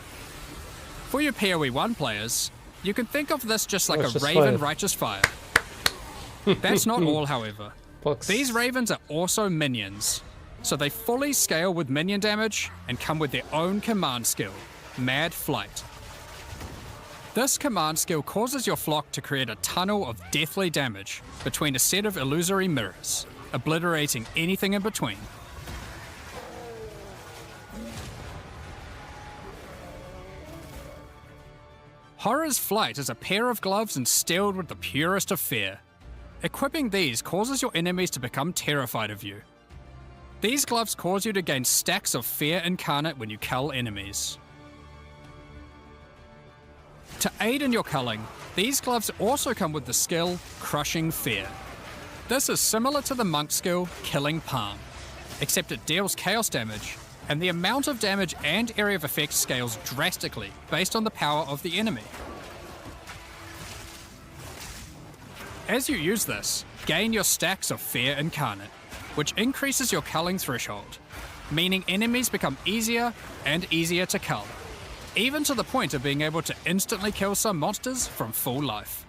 For your PoE 1 players, you can think of this just like a Raven Righteous Fire. That's not all, however. These ravens are also minions, so they fully scale with minion damage and come with their own command skill, Mad Flight. This command skill causes your flock to create a tunnel of deathly damage between a set of illusory mirrors, obliterating anything in between. Horror's Flight is a pair of gloves instilled with the purest of fear. Equipping these causes your enemies to become terrified of you. These gloves cause you to gain stacks of fear incarnate when you cull enemies. To aid in your culling, these gloves also come with the skill Crushing Fear. This is similar to the monk skill Killing Palm, except it deals chaos damage, and the amount of damage and area of effect scales drastically based on the power of the enemy. As you use this, gain your stacks of Fear Incarnate, which increases your culling threshold, meaning enemies become easier and easier to cull, even to the point of being able to instantly kill some monsters from full life.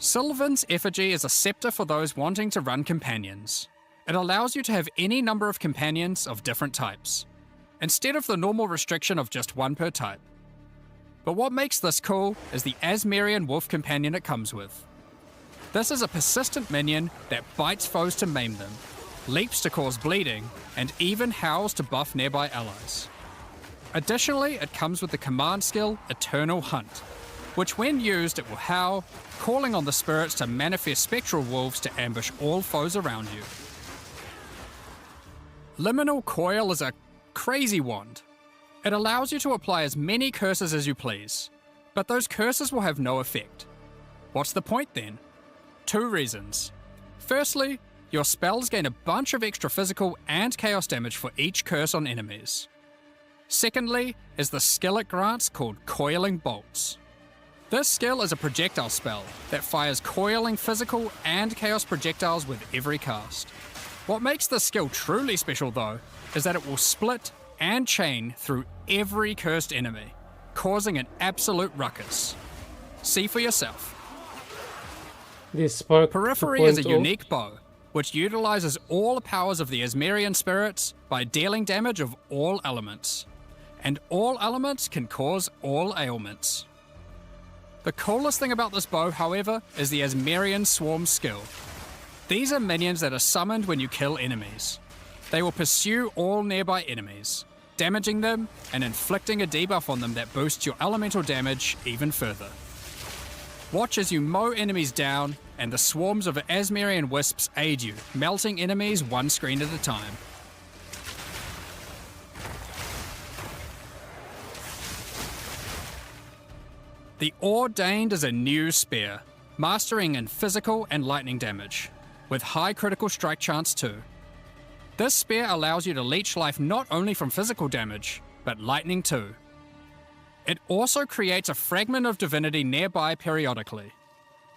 Sylvan's effigy is a scepter for those wanting to run companions. It allows you to have any number of companions of different types, instead of the normal restriction of just one per type. But what makes this cool is the Asmerian wolf companion it comes with. This is a persistent minion that bites foes to maim them, leaps to cause bleeding, and even howls to buff nearby allies. Additionally, it comes with the command skill Eternal Hunt, which when used it will howl, calling on the spirits to manifest spectral wolves to ambush all foes around you. Liminal Coil is a crazy wand. It allows you to apply as many curses as you please, but those curses will have no effect. What's the point then? 2 reasons. Firstly, your spells gain a bunch of extra physical and chaos damage for each curse on enemies. Secondly is the skill it grants called Coiling Bolts. This skill is a projectile spell that fires coiling physical and chaos projectiles with every cast. What makes this skill truly special though is that it will split and chain through every cursed enemy, causing an absolute ruckus. See for yourself. This spark Periphery is a unique bow, which utilizes all the powers of the Asmerian spirits by dealing damage of all elements. And all elements can cause all ailments. The coolest thing about this bow, however, is the Asmerian Swarm skill. These are minions that are summoned when you kill enemies. They will pursue all nearby enemies, damaging them and inflicting a debuff on them that boosts your elemental damage even further. Watch as you mow enemies down, and the swarms of Asmerian wisps aid you, melting enemies one screen at a time. The Ordained is a new spear, mastering in physical and lightning damage, with high critical strike chance too. This spear allows you to leech life not only from physical damage, but lightning too. It also creates a fragment of divinity nearby periodically.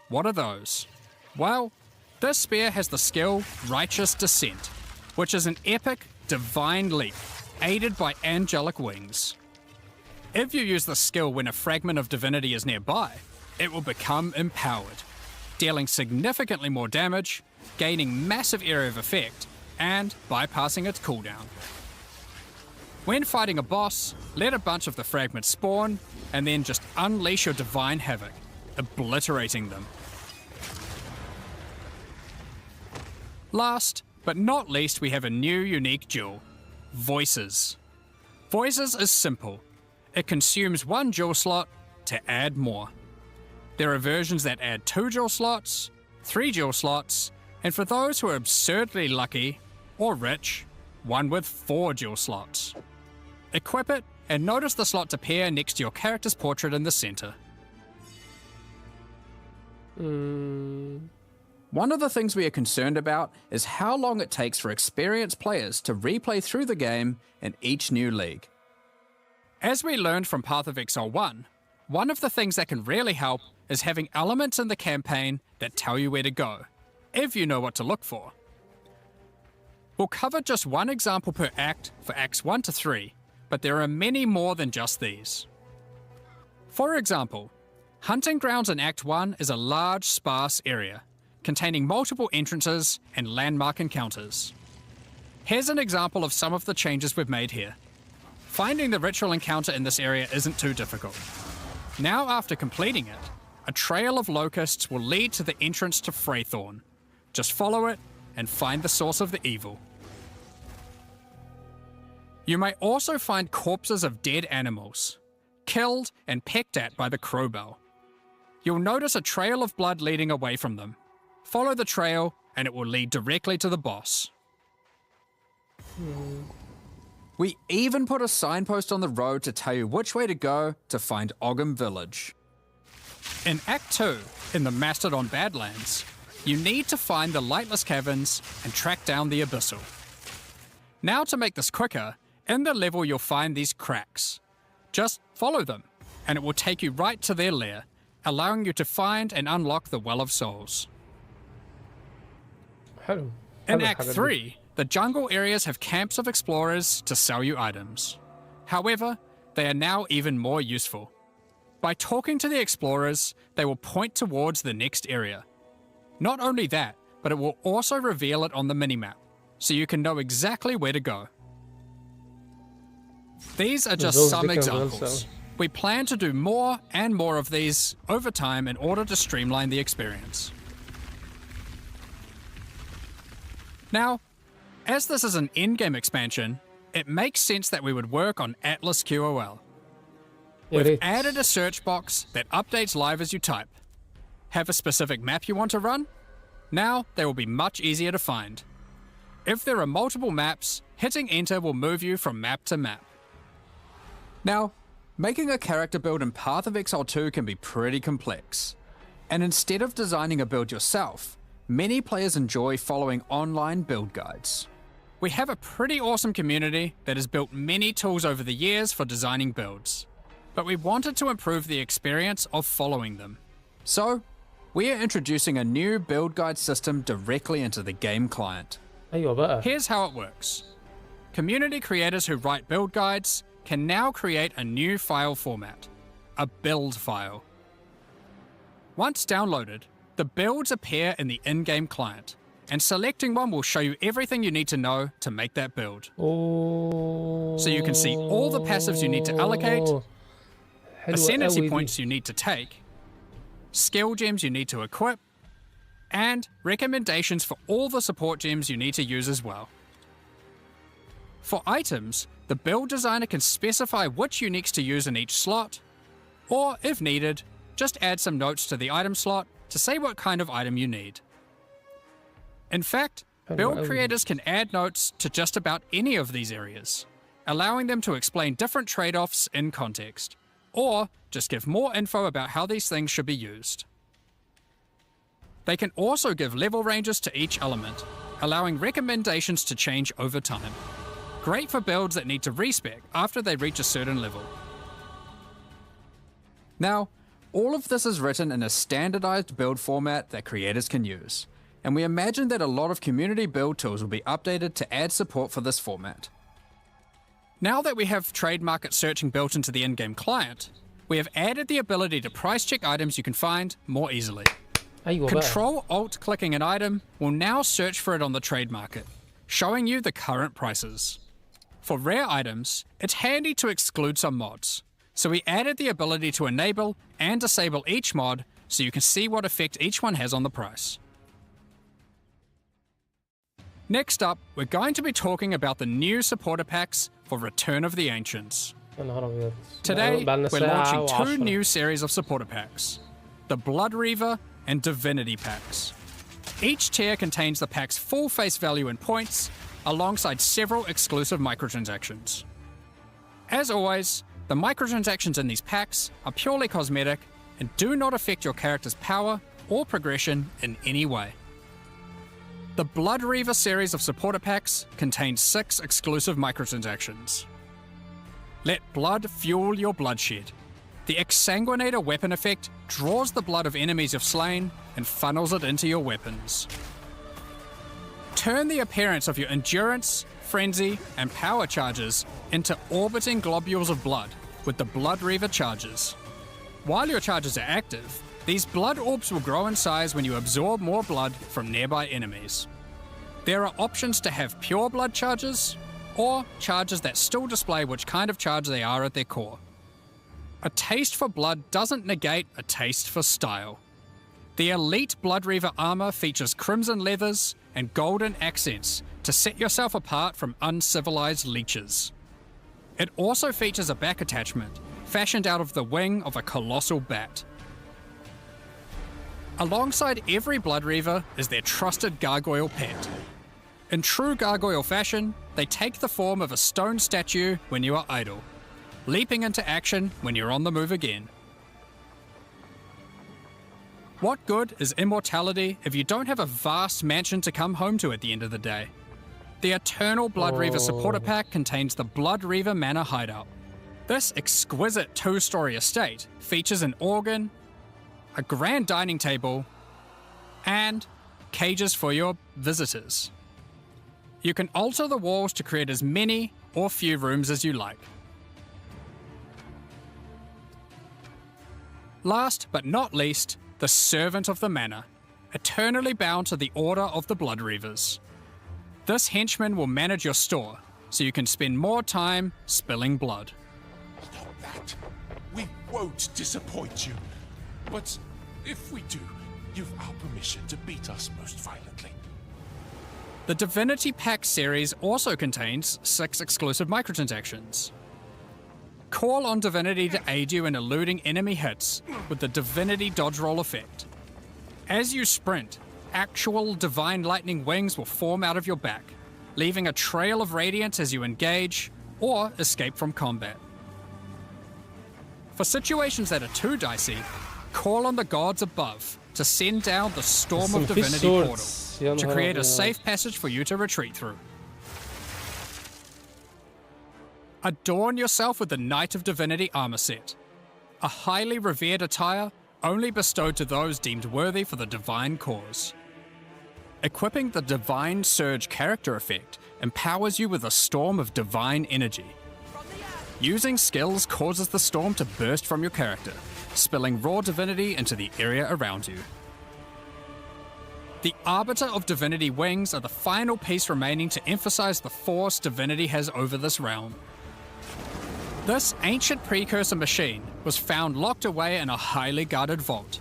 What are those? Well, this spear has the skill Righteous Descent, which is an epic, divine leap, aided by angelic wings. If you use the skill when a fragment of divinity is nearby, it will become empowered, dealing significantly more damage, gaining massive area of effect, and bypassing its cooldown. When fighting a boss, let a bunch of the fragments spawn, and then just unleash your divine havoc, obliterating them. Last, but not least, we have a new unique jewel, Voices. Voices is simple. It consumes 1 jewel slot to add more. There are versions that add 2 jewel slots, 3 jewel slots, and for those who are absurdly lucky or rich, one with 4 jewel slots. Equip it and notice the slots appear next to your character's portrait in the center. One of the things we are concerned about is how long it takes for experienced players to replay through the game in each new league. As we learned from Path of Exile 1, one of the things that can really help is having elements in the campaign that tell you where to go, if you know what to look for. We'll cover just one example per act for Acts 1 to 3, but there are many more than just these. For example, Hunting Grounds in Act 1 is a large, sparse area, containing multiple entrances and landmark encounters. Here's an example of some of the changes we've made here. Finding the ritual encounter in this area isn't too difficult. Now after completing it, a trail of locusts will lead to the entrance to Freythorn. Just follow it and find the source of the evil. You may also find corpses of dead animals, killed and pecked at by the crowbell. You'll notice a trail of blood leading away from them. Follow the trail and it will lead directly to the boss. We even put a signpost on the road to tell you which way to go to find Ogham Village. In Act 2, in the Mastodon Badlands, you need to find the Lightless Caverns and track down the Abyssal. Now to make this quicker, in the level you'll find these cracks. Just follow them, and it will take you right to their lair, allowing you to find and unlock the Well of Souls. In Act 3, the jungle areas have camps of explorers to sell you items. However, they are now even more useful. By talking to the explorers, they will point towards the next area. Not only that, but it will also reveal it on the minimap, so you can know exactly where to go. These are just some examples. We plan to do more and more of these over time in order to streamline the experience. Now, as this is an in-game expansion, it makes sense that we would work on Atlas QOL. We've added a search box that updates live as you type. Have a specific map you want to run? Now they will be much easier to find. If there are multiple maps, hitting enter will move you from map to map. Now, making a character build in Path of Exile 2 can be pretty complex. And instead of designing a build yourself, many players enjoy following online build guides. We have a pretty awesome community that has built many tools over the years for designing builds, but we wanted to improve the experience of following them. So, we are introducing a new build guide system directly into the game client. ايوه بقى. Here's how it works. Community creators who write build guides can now create a new file format, a build file. Once downloaded, the builds appear in the in-game client, and selecting one will show you everything you need to know to make that build. So you can see all the passives you need to allocate, ascendancy points you need to take, skill gems you need to equip, and recommendations for all the support gems you need to use as well. For items, the build designer can specify which uniques to use in each slot, or if needed, just add some notes to the item slot to say what kind of item you need. In fact, build creators can add notes to just about any of these areas, allowing them to explain different trade-offs in context, or just give more info about how these things should be used. They can also give level ranges to each element, allowing recommendations to change over time. Great for builds that need to respec after they reach a certain level. Now, all of this is written in a standardized build format that creators can use, and we imagine that a lot of community build tools will be updated to add support for this format. Now that we have trade market searching built into the in-game client, we have added the ability to price check items you can find more easily. Control-Alt-clicking an item will now search for it on the trade market, showing you the current prices. For rare items, it's handy to exclude some mods, so we added the ability to enable and disable each mod so you can see what effect each one has on the price. Next up, we're going to be talking about the new supporter packs for Return of the Ancients. Today, we're launching two new series of supporter packs, the Blood Reaver and Divinity packs. Each tier contains the pack's full face value in points, alongside several exclusive microtransactions. As always, the microtransactions in these packs are purely cosmetic and do not affect your character's power or progression in any way. The Blood Reaver series of supporter packs contains 6 exclusive microtransactions. Let blood fuel your bloodshed. The Exsanguinator weapon effect draws the blood of enemies you've slain and funnels it into your weapons. Turn the appearance of your Endurance, Frenzy, and Power charges into orbiting globules of blood with the Blood Reaver charges. While your charges are active, these blood orbs will grow in size when you absorb more blood from nearby enemies. There are options to have pure blood charges, or charges that still display which kind of charge they are at their core. A taste for blood doesn't negate a taste for style. The Elite Blood Reaver armor features crimson leathers and golden accents to set yourself apart from uncivilized leeches. It also features a back attachment, fashioned out of the wing of a colossal bat. Alongside every Blood Reaver is their trusted gargoyle pet. In true gargoyle fashion, they take the form of a stone statue when you are idle, leaping into action when you're on the move again. What good is immortality if you don't have a vast mansion to come home to at the end of the day? The Eternal Blood Reaver supporter pack contains the Blood Reaver Manor Hideout. This exquisite 2-story estate features an organ, a grand dining table, and cages for your visitors. You can alter the walls to create as many or few rooms as you like. Last but not least, the Servant of the Manor, eternally bound to the Order of the Blood Reavers. This henchman will manage your store, so you can spend more time spilling blood. Stop that. We won't disappoint you. But if we do, you've our permission to beat us most violently. The Divinity Pack series also contains 6 exclusive microtransactions. Call on Divinity to aid you in eluding enemy hits with the Divinity Dodge Roll effect. As you sprint, actual Divine Lightning wings will form out of your back, leaving a trail of radiance as you engage or escape from combat. For situations that are too dicey, call on the gods above to send down the Storm of Divinity portal to create a safe passage for you to retreat through. Adorn yourself with the Knight of Divinity armor set, a highly revered attire only bestowed to those deemed worthy for the divine cause. Equipping the Divine Surge character effect empowers you with a storm of divine energy. Using skills causes the storm to burst from your character, spilling raw divinity into the area around you. The Arbiter of Divinity wings are the final piece remaining to emphasize the force divinity has over this realm. This ancient precursor machine was found locked away in a highly guarded vault.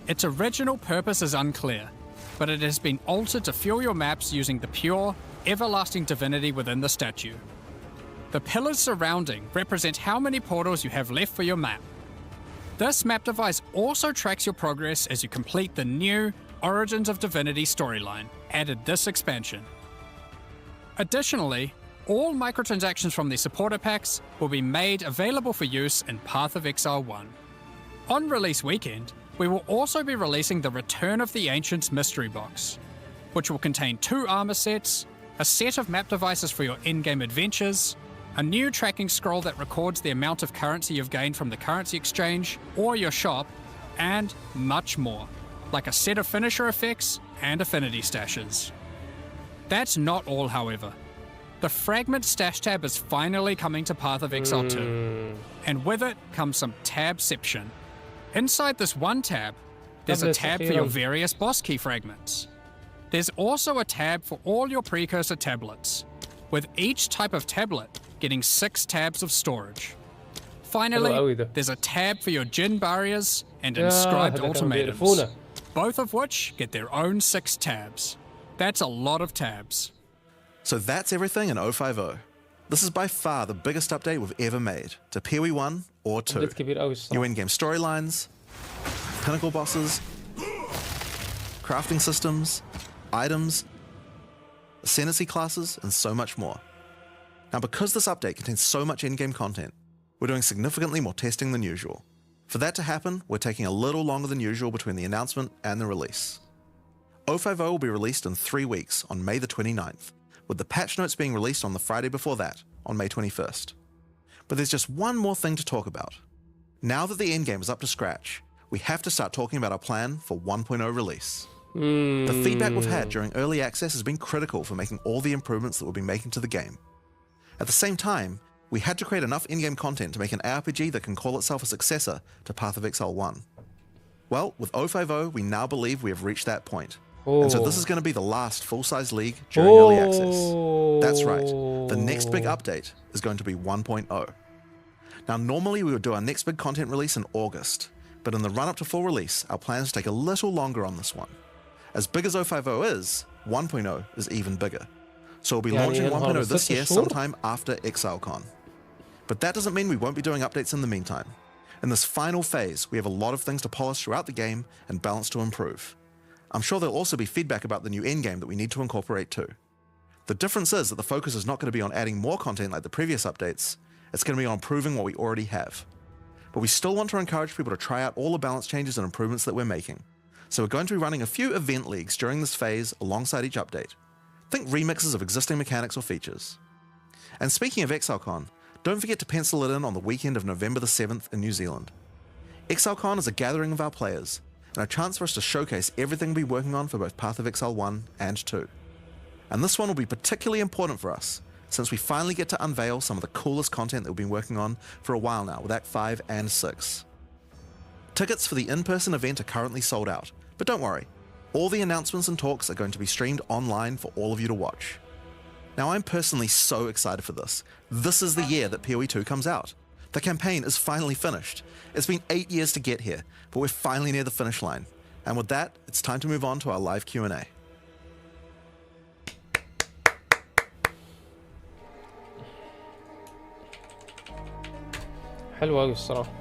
Its original purpose is unclear, but it has been altered to fuel your maps using the pure, everlasting divinity within the statue. The pillars surrounding represent how many portals you have left for your map. This map device also tracks your progress as you complete the new Origins of Divinity storyline, added this expansion. Additionally, all microtransactions from the supporter packs will be made available for use in Path of Exile 1. On release weekend, we will also be releasing the Return of the Ancients mystery box, which will contain 2 armor sets, a set of map devices for your in-game adventures, a new tracking scroll that records the amount of currency you've gained from the currency exchange or your shop, and much more, like a set of finisher effects and affinity stashes. That's not all, however. The Fragment Stash tab is finally coming to Path of Exile 2, and with it comes some tabception. Inside this one tab, there's a tab for your various boss key fragments. There's also a tab for all your precursor tablets, with each type of tablet getting 6 tabs of storage. Finally, there's a tab for your Djinn barriers and inscribed ultimatums, both of which get their own 6 tabs. That's a lot of tabs. So that's everything in 050. This is by far the biggest update we've ever made to PoE 1 or 2. New in-game storylines, pinnacle bosses, crafting systems, items, ascendancy classes, and so much more. Now, because this update contains so much in-game content, we're doing significantly more testing than usual. For that to happen, we're taking a little longer than usual between the announcement and the release. 050 will be released in 3 weeks on May the 29th, with the patch notes being released on the Friday before that, on May 21st. But there's just one more thing to talk about. Now that the endgame is up to scratch, we have to start talking about our plan for 1.0 release. The feedback we've had during early access has been critical for making all the improvements that we'll be making to the game. At the same time, we had to create enough in-game content to make an ARPG that can call itself a successor to Path of Exile 1. Well, with 050, we now believe we have reached that point. And so this is going to be the last full-size league during early access. That's right, the next big update is going to be 1.0. Now, normally we would do our next big content release in August, but in the run-up to full release, our plans take a little longer on this one. As big as 050 is, 1.0 is even bigger. So we'll be launching 1.0 this year sometime after ExileCon. But that doesn't mean we won't be doing updates in the meantime. In this final phase, we have a lot of things to polish throughout the game and balance to improve. I'm sure there'll also be feedback about the new endgame that we need to incorporate too. The difference is that the focus is not going to be on adding more content like the previous updates, it's going to be on improving what we already have. But we still want to encourage people to try out all the balance changes and improvements that we're making. So we're going to be running a few event leagues during this phase alongside each update. Think remixes of existing mechanics or features. And speaking of ExileCon, don't forget to pencil it in on the weekend of November the 7th in New Zealand. ExileCon is a gathering of our players, and a chance for us to showcase everything we'll be working on for both Path of Exile 1 and 2. And this one will be particularly important for us, since we finally get to unveil some of the coolest content that we've been working on for a while now with Act 5 and 6. Tickets for the in-person event are currently sold out, but don't worry. All the announcements and talks are going to be streamed online for all of you to watch. Now, I'm personally so excited for this. This is the year that PoE 2 comes out. The campaign is finally finished. It's been 8 years to get here, but we're finally near the finish line. And with that, it's time to move on to our live Q&A. حلو قوي الصراحه،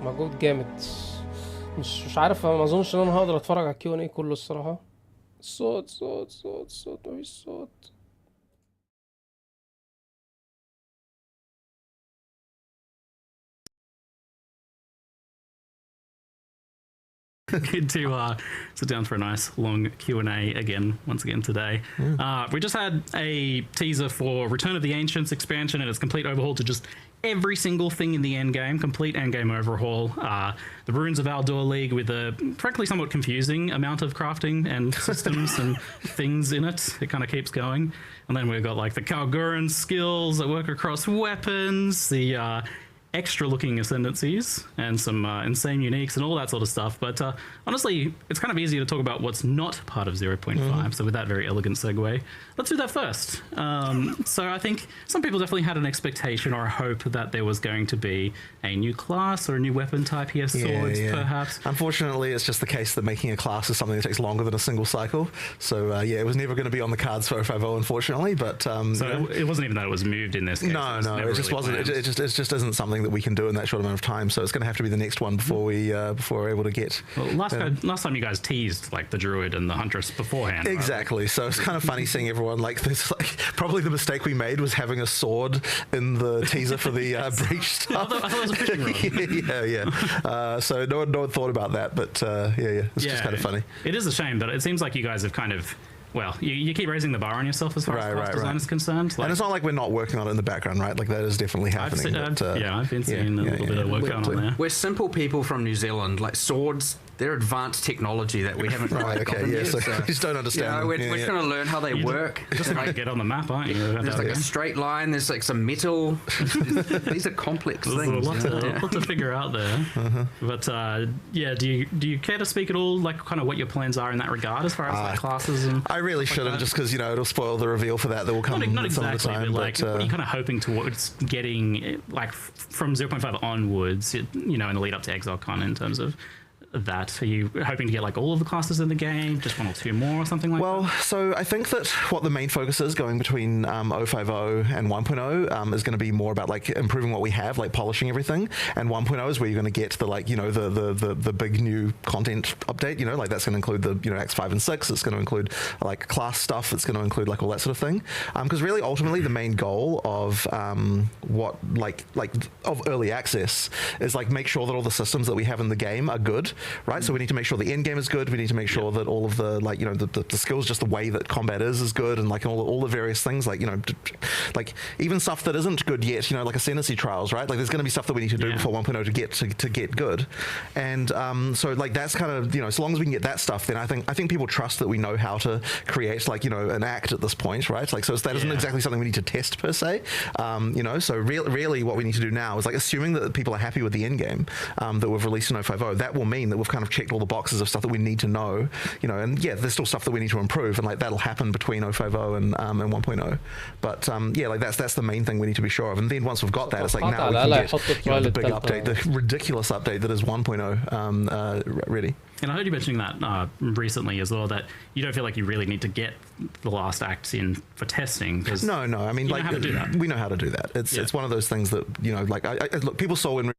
مجهود جامد. مش عارف، ما اظنش ان انا هقدر اتفرج على الكيو ان اي كله الصراحه. صوت مفيش صوت. Good to sit down for a nice long Q&A once again today. We just had a teaser for Return of the Ancients expansion and its complete overhaul to just every single thing in the endgame, complete endgame overhaul. The Runes of Aldor League with a frankly somewhat confusing amount of crafting and systems and things in it. It kind of keeps going. And then we've got like the Kalguran skills that work across weapons, the extra looking ascendancies and some insane uniques and all that sort of stuff. But honestly, it's kind of easy to talk about what's not part of 0.5. So with that very elegant segue, let's do that first. So I think some people definitely had an expectation or a hope that there was going to be a new class or a new weapon type here, swords perhaps. Unfortunately, it's just the case that making a class is something that takes longer than a single cycle. So it was never going to be on the cards for 050, unfortunately. But so it wasn't even that it was moved in this case. No, it just wasn't. It just isn't something that we can do in that short amount of time. So it's going to have to be the next one before we're able to get. Well, last time you guys teased like the druid and the huntress beforehand. Exactly. Right? So it's kind of funny seeing everyone like this. Like probably the mistake we made was having a sword in the teaser for the breach stuff. I thought it was a fishing rod. yeah. So no one thought about that, but it's just kind of funny. It is a shame, but it seems like you guys have kind of. Well, you keep raising the bar on yourself as far as class design is concerned. Like, and it's not like we're not working on it in the background, right? Like that is definitely happening. I've been seeing a little bit of work going on there. We're simple people from New Zealand. Like swords, they're advanced technology that we haven't gotten yet. So we just don't understand. We're trying to learn how they work. Just trying to get on the map, aren't you? There's like a straight line. There's like some metal. These are complex things. There's a lot to figure out there. But do you care to speak at all, like kind of what your plans are in that regard as far as like classes and? I really shouldn't, just because it'll spoil the reveal for that will come. Not exactly, some of the time, but like what are you kind of hoping towards getting like from 0.5 onwards? In the lead up to ExileCon in terms of. That are you hoping to get like all of the classes in the game, just one or two more or something like that? Well, so I think that what the main focus is going between 050 and 1.0 is going to be more about like improving what we have, like polishing everything, and 1.0 is where you're going to get the like the big new content update, like that's going to include the Acts 5 and 6, it's going to include like class stuff, it's going to include like all that sort of thing, because really ultimately the main goal of what like of early access is like make sure that all the systems that we have in the game are good. Right, so we need to make sure the end game is good. We need to make sure that all of the like the skills, just the way that combat is good, and like all the various things like like even stuff that isn't good yet. Like ascendancy trials, right? Like there's going to be stuff that we need to do before 1.0 to get good, and so like that's kind of as long as we can get that stuff, then I think people trust that we know how to create like an act at this point, right? Like so that isn't exactly something we need to test per se, So really what we need to do now is like assuming that people are happy with the end game that we've released in 050. That will mean that we've kind of checked all the boxes of stuff that we need to know, and there's still stuff that we need to improve, and like that'll happen between 050 and 1.0. But like that's the main thing we need to be sure of. And then once we've got that, it's like now we can get the big update, the ridiculous update that is 1.0 ready. And I heard you mentioning that recently as well, that you don't feel like you really need to get the last acts in for testing. No. I mean, like know how to do that. We know how to do that. It's one of those things that like look, people saw in.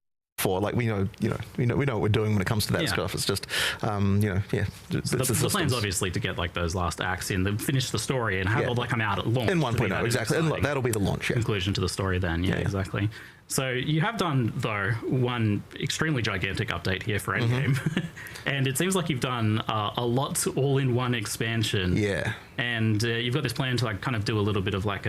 Like we know what we're doing when it comes to that stuff. It's just the plan's obviously to get like those last acts in, finish the story, and have all that come out at launch in 1.0 exactly. And look, that'll be the launch conclusion to the story then. Exactly. So you have done, though, one extremely gigantic update here for Endgame. And it seems like you've done a lot all-in-one expansion. Yeah. And you've got this plan to like kind of do a little bit of like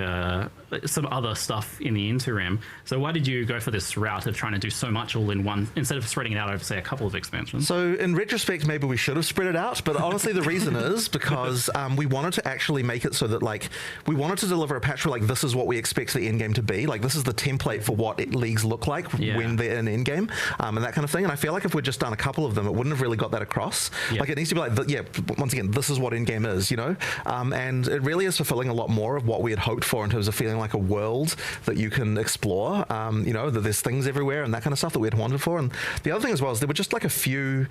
some other stuff in the interim. So why did you go for this route of trying to do so much all-in-one instead of spreading it out over, say, a couple of expansions? So in retrospect, maybe we should have spread it out. But honestly, the reason is because we wanted to actually make it so that like we wanted to deliver a patch where like this is what we expect the endgame to be. Like this is the template for what leagues look like when they're in endgame, and that kind of thing. And I feel like if we'd just done a couple of them, it wouldn't have really got that across. Like it needs to be like, once again, this is what endgame is, you know? And it really is fulfilling a lot more of what we had hoped for in terms of feeling like a world that you can explore, you know, that there's things everywhere and that kind of stuff that we had wanted for. And the other thing as well is there were just like a few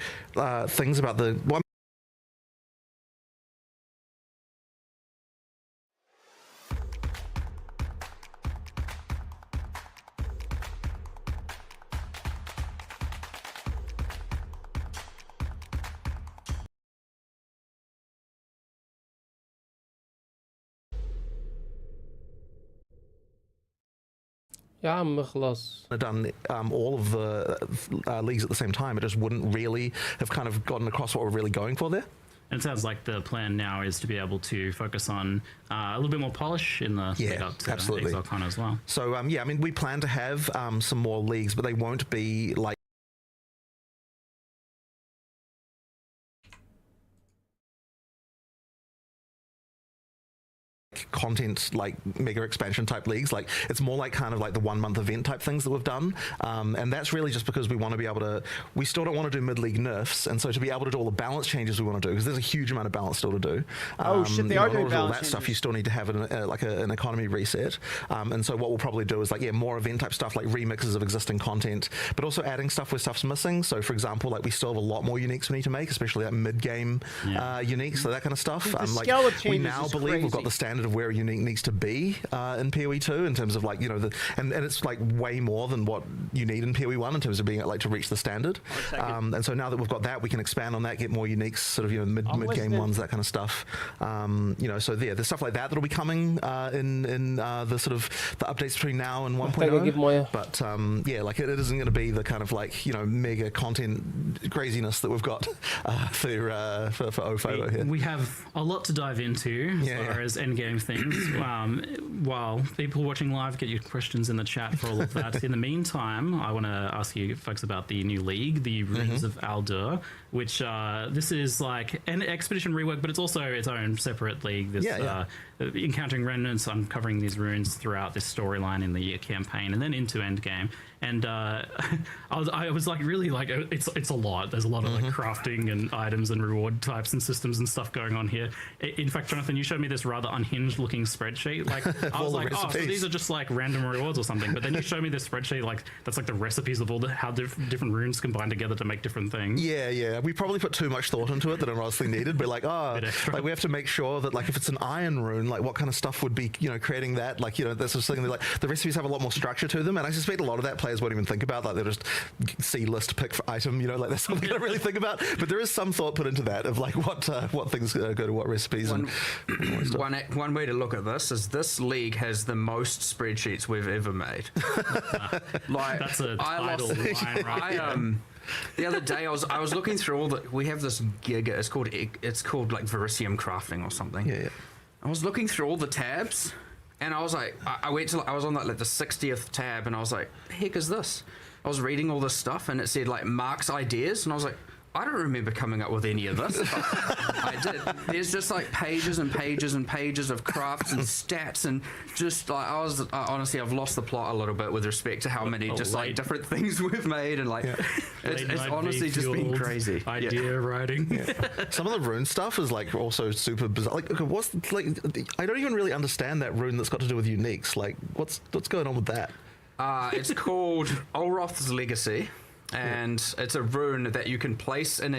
things about the one. يا عم اخلص. Done all of the leagues at the same time, it just wouldn't really have kind of gotten across what we're really going for there. And it sounds like the plan now is to be able to focus on a little bit more polish in the lead up to ExileCon as well. So yeah, I mean, we plan to have some more leagues, but they won't be like content like mega expansion type leagues. Like it's more like kind of like the 1 month event type things that we've done, and that's really just because we want to be able to, we still don't want to do mid-league nerfs, and so to be able to do all the balance changes we want to do, because there's a huge amount of balance still to do. Oh shit, they are doing balance all that changes. stuff you still need to have an economy reset, and so what we'll probably do is like more event type stuff, like remixes of existing content, but also adding stuff where stuff's missing. So for example, like we still have a lot more uniques we need to make, especially like mid-game uniques, so that kind of stuff. Like we now believe we've got the standard of where a unique needs to be in PoE 2 in terms of like, you know, and it's like way more than what you need in PoE 1 in terms of being like to reach the standard. And so now that we've got that, we can expand on that, get more uniques, sort of, you know, mid-game ones, that kind of stuff. You know, so there's stuff like that that'll be coming in the sort of the updates between now and 1.0. But yeah, like it isn't going to be the kind of like, you know, mega content craziness that we've got for OFOBO here. We have a lot to dive into as far as endgame things. While people watching live get your questions in the chat for all of that. In the meantime, I want to ask you folks about the new league, the Runes of Aldur, which this is like an expedition rework, but it's also its own separate league. This encountering remnants, uncovering these runes throughout this storyline in the campaign, and then into endgame. And I was like, really like, it's a lot. There's a lot of like crafting and items and reward types and systems and stuff going on here. In fact, Jonathan, you showed me this rather unhinged looking spreadsheet. Like I was like, oh, so these are just like random rewards or something. But then you showed me this spreadsheet, like that's like the recipes of all the how different runes combine together to make different things. Yeah. We probably put too much thought into it that it honestly needed. But like, like we have to make sure that like if it's an iron rune, like what kind of stuff would be, you know, creating that, like, you know, that's just something that, like the recipes have a lot more structure to them, and I suspect a lot of that players won't even think about. Like they'll just see list pick for item, you know, like that's something I don't really think about. But there is some thought put into that of like what things go to what recipes. One way to look at this is this league has the most spreadsheets we've ever made. Like that's a title line, right? The other day I was looking through all the, we have this gig, it's called like Verisium crafting or something. I was looking through all the tabs, and I was like, I was on like the 60th tab, and I was like, the heck is this? I was reading all this stuff, and it said like Mark's ideas, and I was like, I don't remember coming up with any of this. I did. There's just like pages and pages and pages of crafts and stats, and just like honestly, I've lost the plot a little bit with respect to how many just like different things we've made, and like it's honestly just been crazy. Idea writing. Some of the rune stuff is like also super bizarre. Like what's like, I don't even really understand that rune that's got to do with uniques. Like what's going on with that? It's called Olroth's Legacy. And it's a rune that you can place in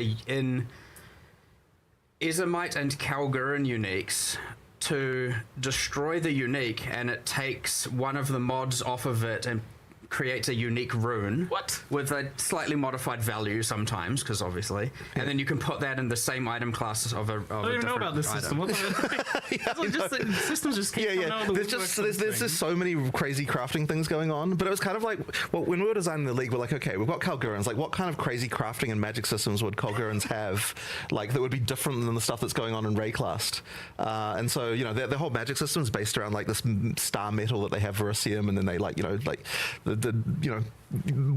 Izamite and Kalgurin uniques to destroy the unique, and it takes one of the mods off of it and creates a unique rune. What? With a slightly modified value sometimes, because obviously. And then you can put that in the same item class of a I don't even know about this system. Systems just keep coming out of the there's just so many crazy crafting things going on. But it was kind of like, well, when we were designing the league, we're like, okay, we've got Kalgurans. Like, what kind of crazy crafting and magic systems would Kalgurans have, like, that would be different than the stuff that's going on in Rayclast? And so, you know, the whole magic system is based around, like, this star metal that they have, Verisium, and then they, like, you know, like,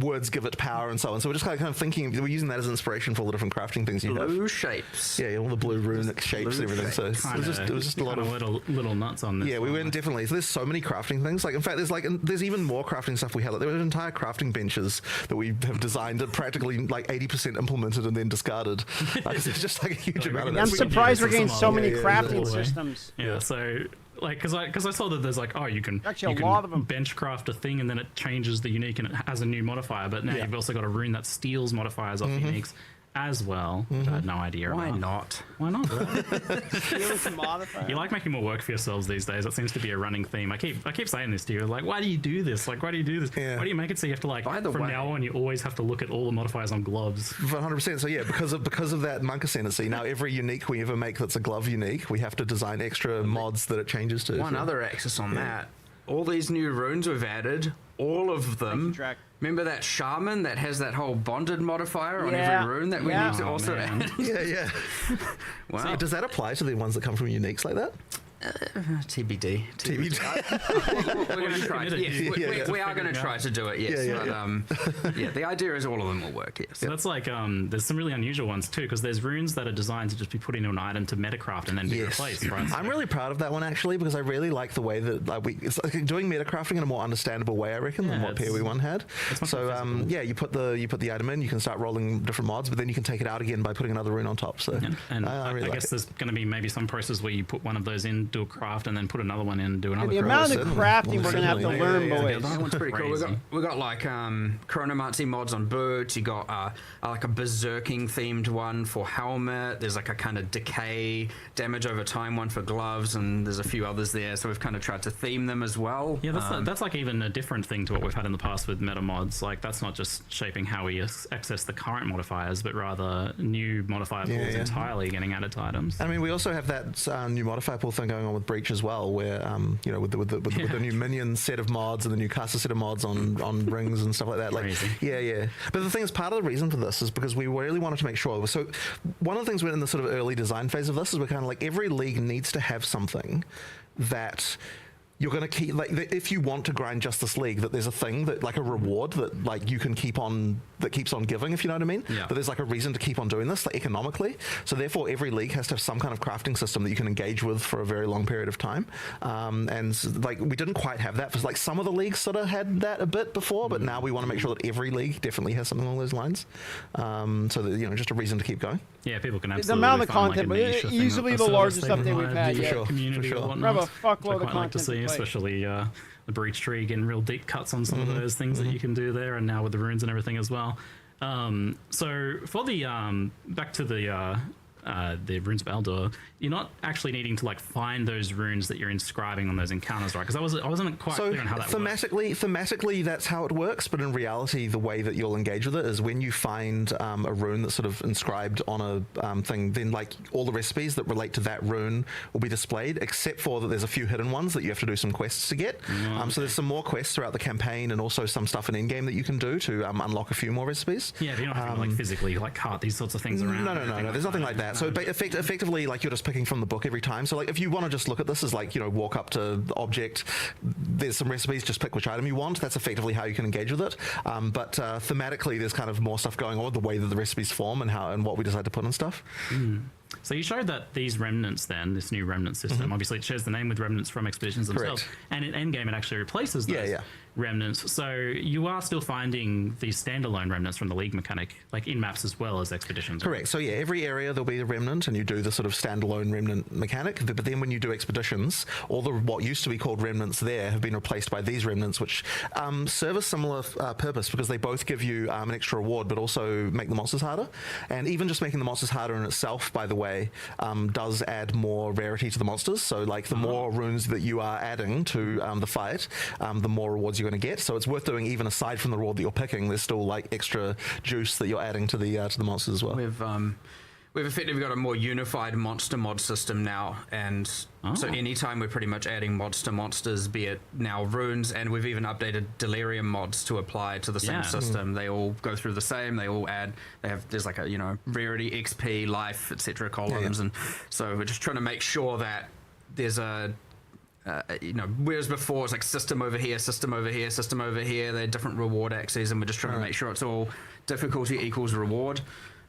words give it power and so on. So we're just kind of thinking, we're using that as inspiration for all the different crafting things you have. Blue shapes. Yeah, all the blue runic shapes and everything. So it was just a lot of little nuts on this. Yeah, we went definitely. So there's so many crafting things. Like in fact, there's even more crafting stuff we had. Like, there were entire crafting benches that we have designed and practically like 80% implemented and then discarded. Like, it's just like a huge amount of. I'm surprised we're getting so many crafting systems. Yeah, so. Like, because I saw that there's like, oh, you can actually a lot of them bench craft a thing and then it changes the unique and it has a new modifier. But now you've also got a rune that steals modifiers off uniques as well. Which I had no idea. Why about. not? Why not? stealing some modifiers. You like making more work for yourselves these days. That seems to be a running theme. I keep saying this to you. Like, why do you do this? Like, why do you do this? Yeah. Why do you make it so you have to like from now on you always have to look at all the modifiers on gloves? 100%. So yeah, because of that monk ascendancy, now every unique we ever make that's a glove unique, we have to design extra mods that it changes to. One other axis on that. All these new runes we've added, all of them. Remember that shaman that has that whole bonded modifier on every rune that we need to also add? Yeah. Wow. So does that apply to the ones that come from uniques like that? TBD. We're going to try. Yes, we are going to try to do it. Yes, but the idea is all of them will work. Yes. So that's like there's some really unusual ones too, because there's runes that are designed to just be put into an item to metacraft and then be replaced. Right? I'm really proud of that one actually, because I really like the way that it's like doing metacrafting in a more understandable way, I reckon, than what PoE 1 had. So you put the item in, you can start rolling different mods, but then you can take it out again by putting another rune on top. So and I guess there's going to be maybe some process where you put one of those in, do a craft, and then put another one in and do another the craft. amount of crafting we're going to have to learn, boys. That one's pretty cool. We got like chronomancy mods on boots. You got like a berserking themed one for helmet. There's like a kind of decay damage over time one for gloves, and there's a few others there. So we've kind of tried to theme them as well. Yeah, that's like even a different thing to what we've had in the past with meta mods. Like that's not just shaping how we access the current modifiers, but rather new modifier pools entirely getting added to items. I mean, we also have that new modifier pool thing going on with Breach as well, where with the new minion set of mods and the new caster set of mods on rings and stuff like that. Like, crazy. But the thing is, part of the reason for this is because we really wanted to make sure. So one of the things we're in the sort of early design phase of this is we're kind of like every league needs to have something that you're going to keep, like, if you want to grind Justice League, that there's a thing that, like, a reward that, like, you can keep on, that keeps on giving, if you know what I mean. That there's like a reason to keep on doing this, like, economically. So therefore every league has to have some kind of crafting system that you can engage with for a very long period of time. And like, we didn't quite have that, because like some of the leagues sort of had that a bit before, but now we want to make sure that every league definitely has something along those lines. So that, just a reason to keep going. Yeah, people can absolutely the amount of find, content, like, but easily the largest update we've had yet. Community or whatnot. We have a fuckload of content like to see, especially the breach tree, getting real deep cuts on some of those things that you can do there, and now with the runes and everything as well. So for the back to the runes of Eldor, you're not actually needing to like find those runes that you're inscribing on those encounters, right? Because I wasn't quite clear on how that works. Thematically, that's how it works, but in reality, the way that you'll engage with it is when you find a rune that's sort of inscribed on a thing, then like all the recipes that relate to that rune will be displayed, except for that there's a few hidden ones that you have to do some quests to get. So there's some more quests throughout the campaign, and also some stuff in in-game that you can do to unlock a few more recipes. Yeah, but you don't have to like physically like cart these sorts of things around. No, there's nothing like that. So effectively, like, you're just picking from the book every time. So like, if you want to just look at this as like, walk up to the object, there's some recipes, just pick which item you want. That's effectively how you can engage with it. But thematically, there's kind of more stuff going on with the way that the recipes form and what we decide to put in stuff. So you showed that these remnants then, this new remnant system, obviously it shares the name with remnants from expeditions themselves. Correct. And in endgame it actually replaces those remnants. So you are still finding these standalone remnants from the League mechanic, like in maps as well as expeditions. Correct. Right? So yeah, every area there'll be a remnant, and you do the sort of standalone remnant mechanic. But then when you do expeditions, all the what used to be called remnants there have been replaced by these remnants, which serve a similar purpose, because they both give you an extra reward, but also make the monsters harder. And even just making the monsters harder in itself, by the way, does add more rarity to the monsters. So like, the more runes that you are adding to the fight, the more rewards you're going to get. So it's worth doing, even aside from the reward that you're picking. There's still like extra juice that you're adding to the monsters as well. We've effectively got a more unified monster mod system now, and so anytime we're pretty much adding mods to monsters, be it now runes, and we've even updated delirium mods to apply to the same system. They all go through the same. They all add. There's like a rarity, XP, life, etc. columns, and so we're just trying to make sure that there's a you know, whereas before it's like system over here, system over here, system over here. They're different reward axes, and we're just trying to make sure it's all difficulty equals reward.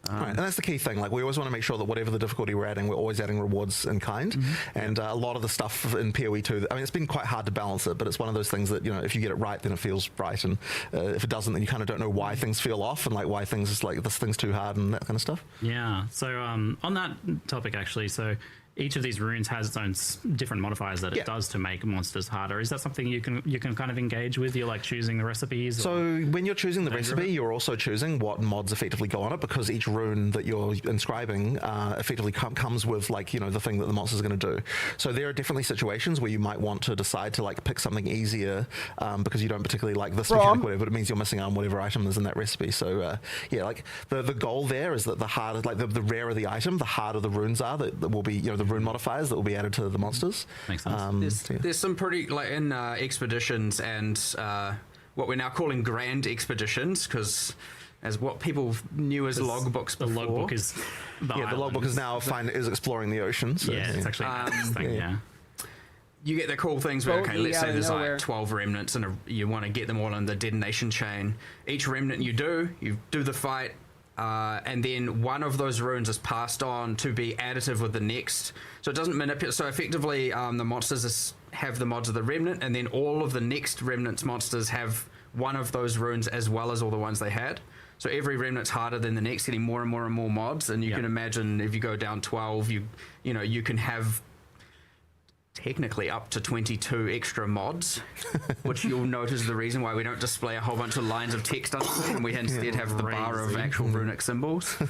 Right, and that's the key thing. Like, we always want to make sure that whatever the difficulty we're adding, we're always adding rewards in kind. And a lot of the stuff in PoE 2, I mean, it's been quite hard to balance it, but it's one of those things that, you know, if you get it right, then it feels right, and if it doesn't, then you kind of don't know why things feel off, and like why things is like this thing's too hard and that kind of stuff. Yeah. So on that topic, actually, so each of these runes has its own different modifiers that it does to make monsters harder. Is that something you can kind of engage with? You're like choosing the recipes? So when you're choosing the recipe, you're also choosing what mods effectively go on it, because each rune that you're inscribing effectively comes with, like, you know, the thing that the monster's going to do. So there are definitely situations where you might want to decide to like pick something easier because you don't particularly like this mechanic, whatever, but it means you're missing out on whatever item is in that recipe. So yeah, like the goal there is that the harder, like the rarer the item, the harder the runes are that will be, you know, the rune modifiers that will be added to the monsters. Makes sense. There's some pretty, like in expeditions and what we're now calling grand expeditions, because as what people knew as logbooks before. The logbook is the logbook is now is exploring the ocean. So, it's actually a thing, You get the cool things where, okay, let's say there's like 12 remnants and you want to get them all in the detonation chain. Each remnant you do the fight, and then one of those runes is passed on to be additive with the next. So it doesn't manipulate. So effectively, the monsters have the mods of the remnant, and then all of the next remnant's monsters have one of those runes as well as all the ones they had. So every remnant's harder than the next, getting more and more and more mods. And you can imagine if you go down 12, you know, you can have technically up to 22 extra mods, which you'll note is the reason why we don't display a whole bunch of lines of text under it, and we instead have the bar of actual runic symbols. So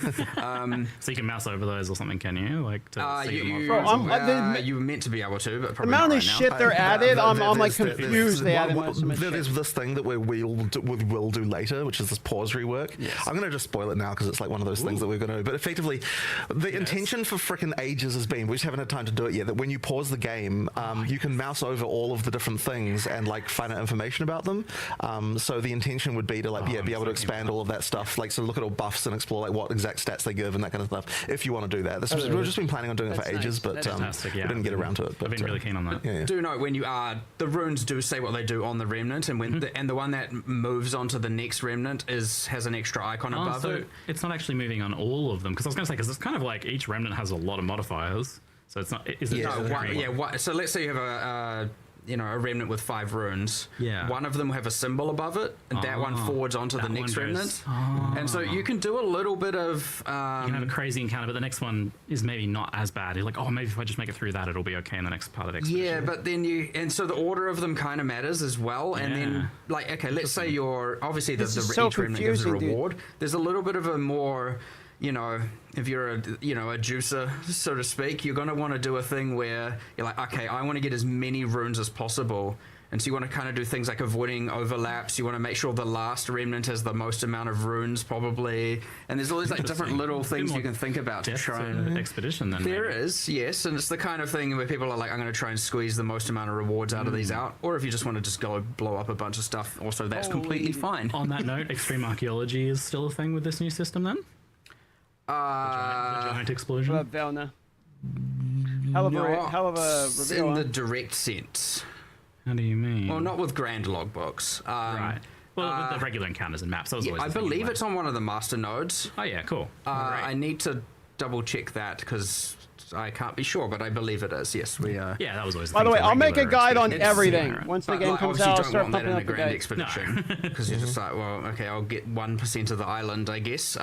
you can mouse over those or something, can you? Like to see you were meant to be able to, but probably the amount not of right shit now. they're added, I'm like confused. They added there's this thing that we will do later, which is this pause rework. I'm going to just spoil it now because it's like one of those things that we're going to do. But effectively, the intention for frickin' ages has been, we just haven't had time to do it yet, that when you pause the game, you can mouse over all of the different things and like find out information about them. So the intention would be to like be able to expand all of that stuff, like so look at all buffs and explore like what exact stats they give and that kind of stuff. If you want to do that, we've just been planning on doing it for ages, but we didn't get around to it. But, I've been really keen on that. Do note when you are the runes do say what they do on the remnant, and when the one that moves onto the next remnant has an extra icon above it. It's not actually moving on all of them, because I was going to say, because it's kind of like each remnant has a lot of modifiers. So it's not. Is it so let's say you have a remnant with 5 runes. Yeah. One of them will have a symbol above it, and that one forwards onto the next remnant. And so you can do a little bit of. You can have a crazy encounter, but the next one is maybe not as bad. You're like, oh, maybe if I just make it through that, it'll be okay in the next part of the expedition. Yeah, but then so the order of them kind of matters as well. And then, like, okay, let's say you're obviously each remnant gives a reward. Dude. There's a little bit of a more. You know, if you're a juicer, so to speak, you're going to want to do a thing where you're like, okay, I want to get as many runes as possible. And so you want to kind of do things like avoiding overlaps. You want to make sure the last remnant has the most amount of runes, probably. And there's all these like different little things you can think about to try and expedition. Then there is, yes, and it's the kind of thing where people are like, I'm going to try and squeeze the most amount of rewards out of these out. Or if you just want to just go blow up a bunch of stuff, also that's completely fine. On that note, extreme archaeology is still a thing with this new system, then. The giant explosion. What about Velna? Hell of a reveal. In the direct sense. How do you mean? Well, not with grand logbooks. Right. Well, with the regular encounters and maps. That was always I believe it's on one of the master nodes. Oh yeah, cool. I need to double check that because I can't be sure, but I believe it is. Yes, we are. Yeah, that was always. By the way, I'll make a guide on everything once the game comes out. I'll start that in up a grand expedition because you're just like, well, okay, I'll get 1% of the island, I guess.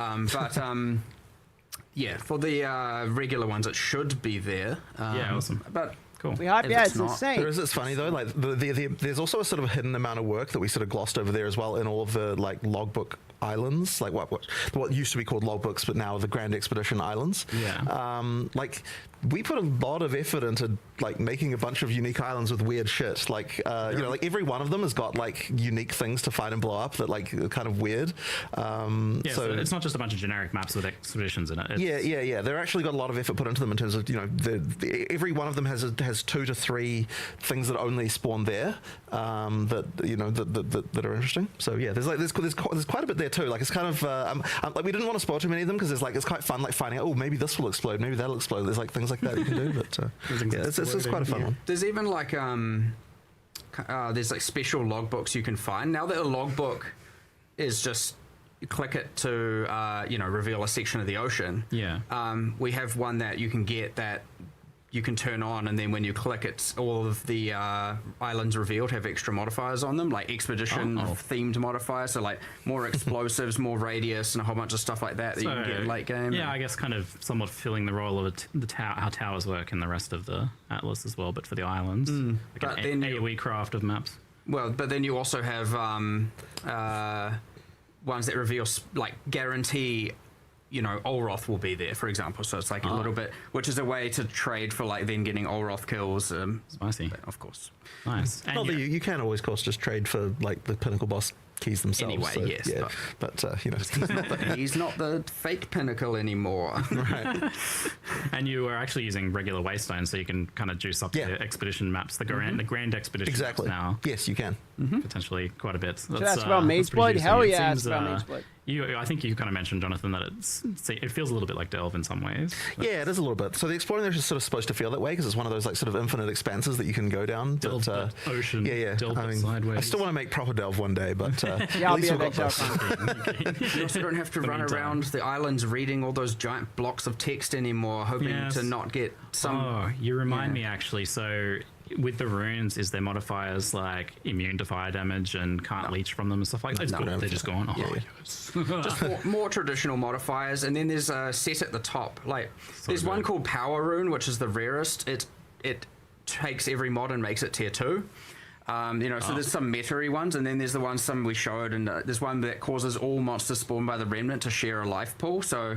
Yeah, for the regular ones, it should be there. Awesome. But cool. We hype, it's insane. It's funny though, like there's also a sort of a hidden amount of work that we sort of glossed over there as well in all of the like logbook islands, like what used to be called logbooks, but now the Grand Expedition Islands. Yeah. Like we put a lot of effort into like making a bunch of unique islands with weird shit. Like like every one of them has got like unique things to find and blow up that like are kind of weird. So it's not just a bunch of generic maps with expeditions in it. Yeah. They're actually got a lot of effort put into them in terms of every one of them has 2 to 3 things that only spawn there that are interesting. So yeah, there's quite a bit there too. Like it's kind of like we didn't want to spoil too many of them because it's quite fun like finding out maybe this will explode, maybe that'll explode. There's like things like that you can do, but it's it's quite a fun one. There's even like there's like special logbooks you can find. Now that a logbook is just you click it to reveal a section of the ocean. Yeah. We have one that you can get that you can turn on, and then when you click, it's all of the islands revealed have extra modifiers on them, like expedition themed modifiers, so like more explosives, more radius, and a whole bunch of stuff like that you can get late game. Yeah, I guess kind of somewhat filling the role of how towers work in the rest of the Atlas as well, but for the islands, like but an AoE craft of maps. Well, but then you also have ones that reveal like guarantee. Olroth will be there, for example. So it's like a little bit, which is a way to trade for like then getting Olroth kills. Spicy, of course. Nice. And Not that you can always, of course, just trade for like the pinnacle boss keys themselves. Anyway, so, yes, yeah, but he's not the fake pinnacle anymore. Right. And you are actually using regular Waystone, so you can kind of juice up the expedition maps, the grand expedition maps now. Yes, you can. Potentially quite a bit. So that's about Mageblade? Hell yeah, it's about Mageblade. I think you kind of mentioned, Jonathan, that it feels a little bit like Delve in some ways. Yeah, it is a little bit. So the Exploring Ocean is sort of supposed to feel that way because it's one of those like sort of infinite expanses that you can go down. Delve the ocean. Yeah. Delve sideways. I still want to make proper Delve one day, but yeah, at least we've got You also don't have to run around the islands reading all those giant blocks of text anymore, hoping to not get some. Oh, you remind me actually. So with the runes, is there modifiers like immune to fire damage and can't leech from them and stuff like that? They're just gone. Yes. Just more traditional modifiers, and then there's a set at the top. Like there's one called Power Rune, which is the rarest. It takes every mod and makes it tier 2. So there's some meta-y ones, and then there's the ones we showed, and there's one that causes all monsters spawned by the Remnant to share a life pool. So.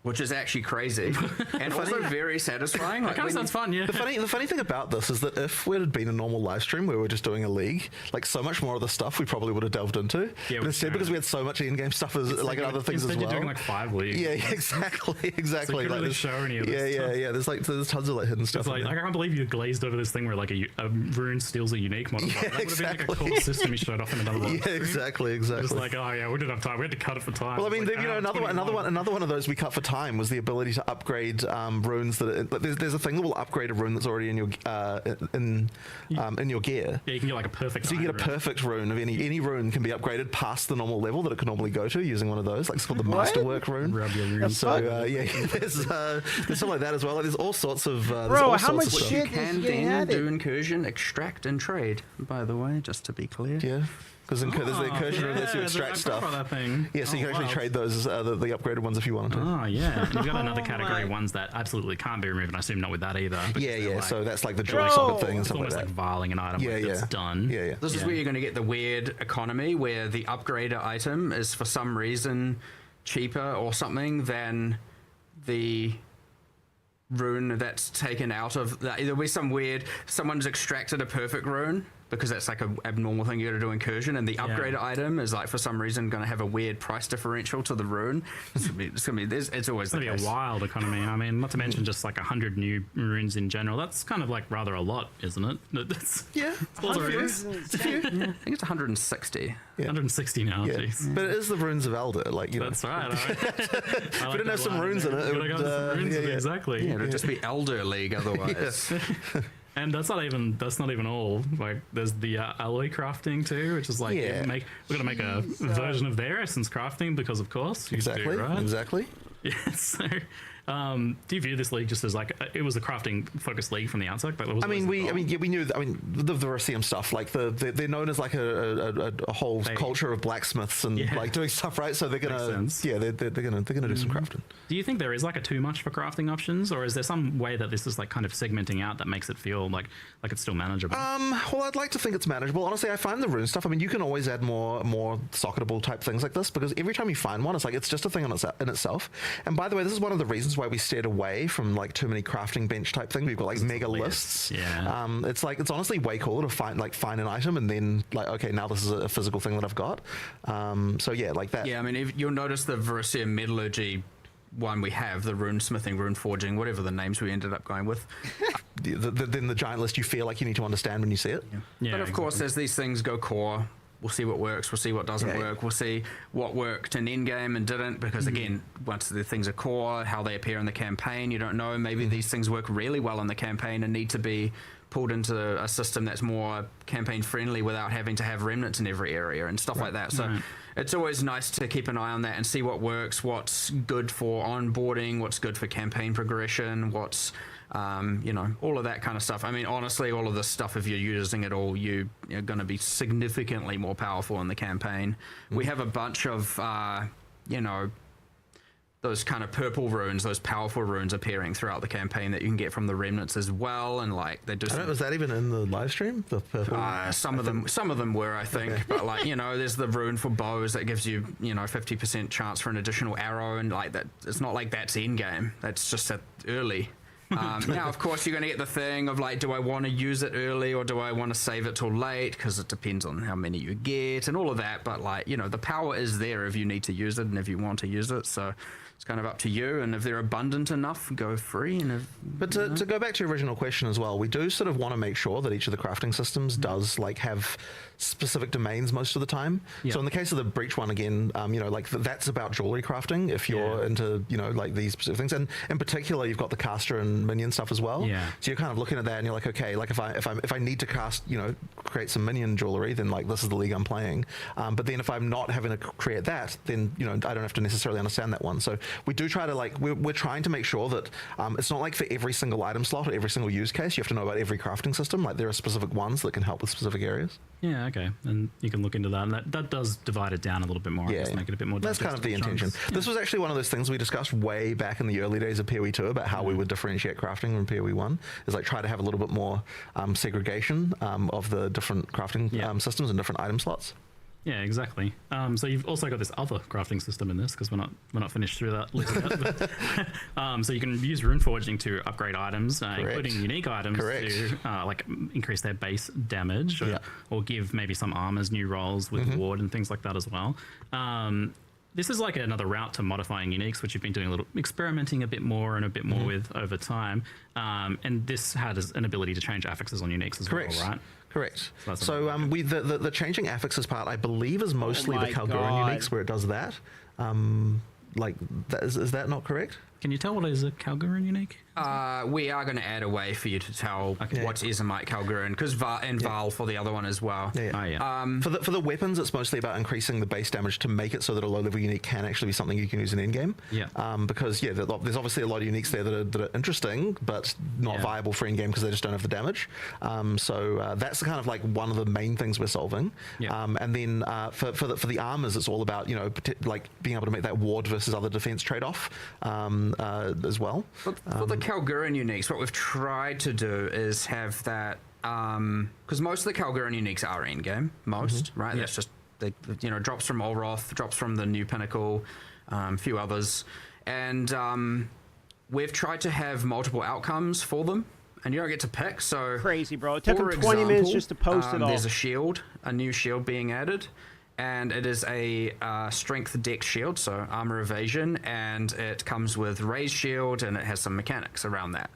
Which is actually crazy and also very satisfying. That kind of sounds fun, yeah. The funny thing about this is that if we had been a normal live stream where we were just doing a league, like so much more of the stuff we probably would have delved into. Yeah, but instead, because we had so much in-game stuff as like other things as well. You're doing like 5 leagues. Yeah, exactly. So you couldn't really show any of this stuff. Yeah. There's tons of like hidden stuff. It's like I can't believe you glazed over this thing where like a rune steals a unique modifier. That would have been like a cool system you showed off in another one. Yeah, exactly. It's like, oh yeah, we didn't have time. We had to cut it for time. Well, I mean, another one of those we cut for time was the ability to upgrade runes there's a thing that will upgrade a rune that's already in your in your gear. Yeah, you can get like a perfect. So you can get a perfect rune of any rune can be upgraded past the normal level that it could normally go to using one of those. Like it's called the Masterwork rune. Rub your rune. So there's something like that as well. Like, there's all sorts of. Bro, how much shit you can then do incursion, extract, and trade? By the way, just to be clear. Yeah. Because there's the incursion room lets you extract stuff. That thing. Yeah, so you can actually trade those as the upgraded ones if you wanted to. Oh, yeah. And you've got another category, ones that absolutely can't be removed, and I assume not with that either. Yeah. Like, so that's like the joy socket thing and stuff like that. It's almost like viling an item that's done. Yeah. This is where you're going to get the weird economy where the upgrader item is for some reason cheaper or something than the rune that's taken out of that. There'll be some weird, someone's extracted a perfect rune because that's like an abnormal thing you got to do incursion, and the upgraded item is like for some reason going to have a weird price differential to the rune. It's always going to be a wild economy. I mean, not to mention just like 100 new runes in general. That's kind of like rather a lot, isn't it? It's I think it's 160. 160 now. Yeah. Jeez. But it is the runes of Elder, like That's right. If we didn't have some runes in it, it would exactly. Yeah, it'd just be Elder League otherwise. And that's not even all. Like there's the alloy crafting too, which is like we're gonna make a version of their essence crafting because of course exactly. Yeah. So, do you view this league just as like it was a crafting focused league from the outset? But we knew. The Verisium stuff. Like they're known as like a whole culture of blacksmiths and like doing stuff, right? So they're gonna they're gonna do some crafting. Do you think there is like a too much for crafting options, or is there some way that this is like kind of segmenting out that makes it feel like it's still manageable? Well, I'd like to think it's manageable. Honestly, I find the rune stuff. I mean, you can always add more socketable type things like this because every time you find one, it's just a thing in itself. And by the way, this is one of the reasons why we steered away from like too many crafting bench type things. We've got like mega lists. Yeah. It's honestly way cooler to find an item and then like, okay, now this is a physical thing that I've got. So yeah, like that. Yeah, I mean, if you'll notice the Verisium metallurgy one we have, the rune smithing, rune forging, whatever the names we ended up going with. Then the giant list you feel like you need to understand when you see it. Yeah, but of course, as these things go core, we'll see what works, we'll see what doesn't work, we'll see what worked in endgame and didn't, because again, once the things are core, how they appear in the campaign, you don't know. Maybe these things work really well in the campaign and need to be pulled into a system that's more campaign friendly without having to have remnants in every area and stuff like that. So it's always nice to keep an eye on that and see what works, what's good for onboarding, what's good for campaign progression, what's you know, all of that kind of stuff. I mean, honestly, all of this stuff, if you're using it all, you're going to be significantly more powerful in the campaign. We have a bunch of you know, those kind of purple runes, those powerful runes appearing throughout the campaign that you can get from the remnants as well, and like they do. Was that even in the live stream? The purple. Some of them were, I think. But like, you know, there's the rune for bows that gives you, you know, 50% chance for an additional arrow, and like that. It's not like that's end game. That's just at early. Now, of course, you're going to get the thing of like, do I want to use it early or do I want to save it till late? Because it depends on how many you get and all of that. But like, you know, the power is there if you need to use it and if you want to use it. So it's kind of up to you, and if they're abundant enough, go free. And but to go back to your original question as well, we do sort of want to make sure that each of the crafting systems does like have specific domains most of the time. So in the case of the breach one, again, you know, like that's about jewelry crafting if you're into, you know, like these specific things, and in particular you've got the caster and minion stuff as well. So you're kind of looking at that and you're like, okay, like if I need to cast, you know, create some minion jewelry, then like this is the league I'm playing. But then if I'm not having to create that, then, you know, I don't have to necessarily understand that one. So we do try to like, we're trying to make sure that it's not like for every single item slot or every single use case you have to know about every crafting system. Like there are specific ones that can help with specific areas. Yeah, okay, and you can look into that, and that does divide it down a little bit more. Yeah, make it a bit more. That's kind of the intention. This was actually one of those things we discussed way back in the early days of PoE 2 about how we would differentiate crafting from PoE 1. Is like try to have a little bit more segregation of the different crafting systems and different item slots. Yeah, exactly. So you've also got this other crafting system in this, because we're not finished through that list yet. But, so you can use rune forging to upgrade items, including unique items, to like increase their base damage, or give maybe some armors new rolls with ward and things like that as well. This is like another route to modifying uniques, which you've been doing a little experimenting a bit more with over time. And this has an ability to change affixes on uniques as well, right? Correct. So the changing affixes part, I believe, is mostly the Kalguran uniques where it does that. Like, is that not correct? Can you tell what is a Kalguran unique? We are going to add a way for you to tell what's Izamite Kalguran, because Val for the other one as well. For the weapons, it's mostly about increasing the base damage to make it so that a low level unique can actually be something you can use in endgame. Because there's obviously a lot of uniques there that are interesting but not viable for endgame because they just don't have the damage. So that's kind of like one of the main things we're solving. And then for the armors, it's all about, you know, like being able to make that ward versus other defense trade off. As well. For the Kalguran uniques, what we've tried to do is have that, because most of the Kalguran uniques are endgame, right? That's just, you know, drops from Olroth, drops from the new Pinnacle, a few others. And we've tried to have multiple outcomes for them, and you don't get to pick, so... Crazy, bro. It took them 20 minutes just to post it all. There's a new shield being added. And it is a strength dex shield, so armor evasion, and it comes with raised shield, and it has some mechanics around that.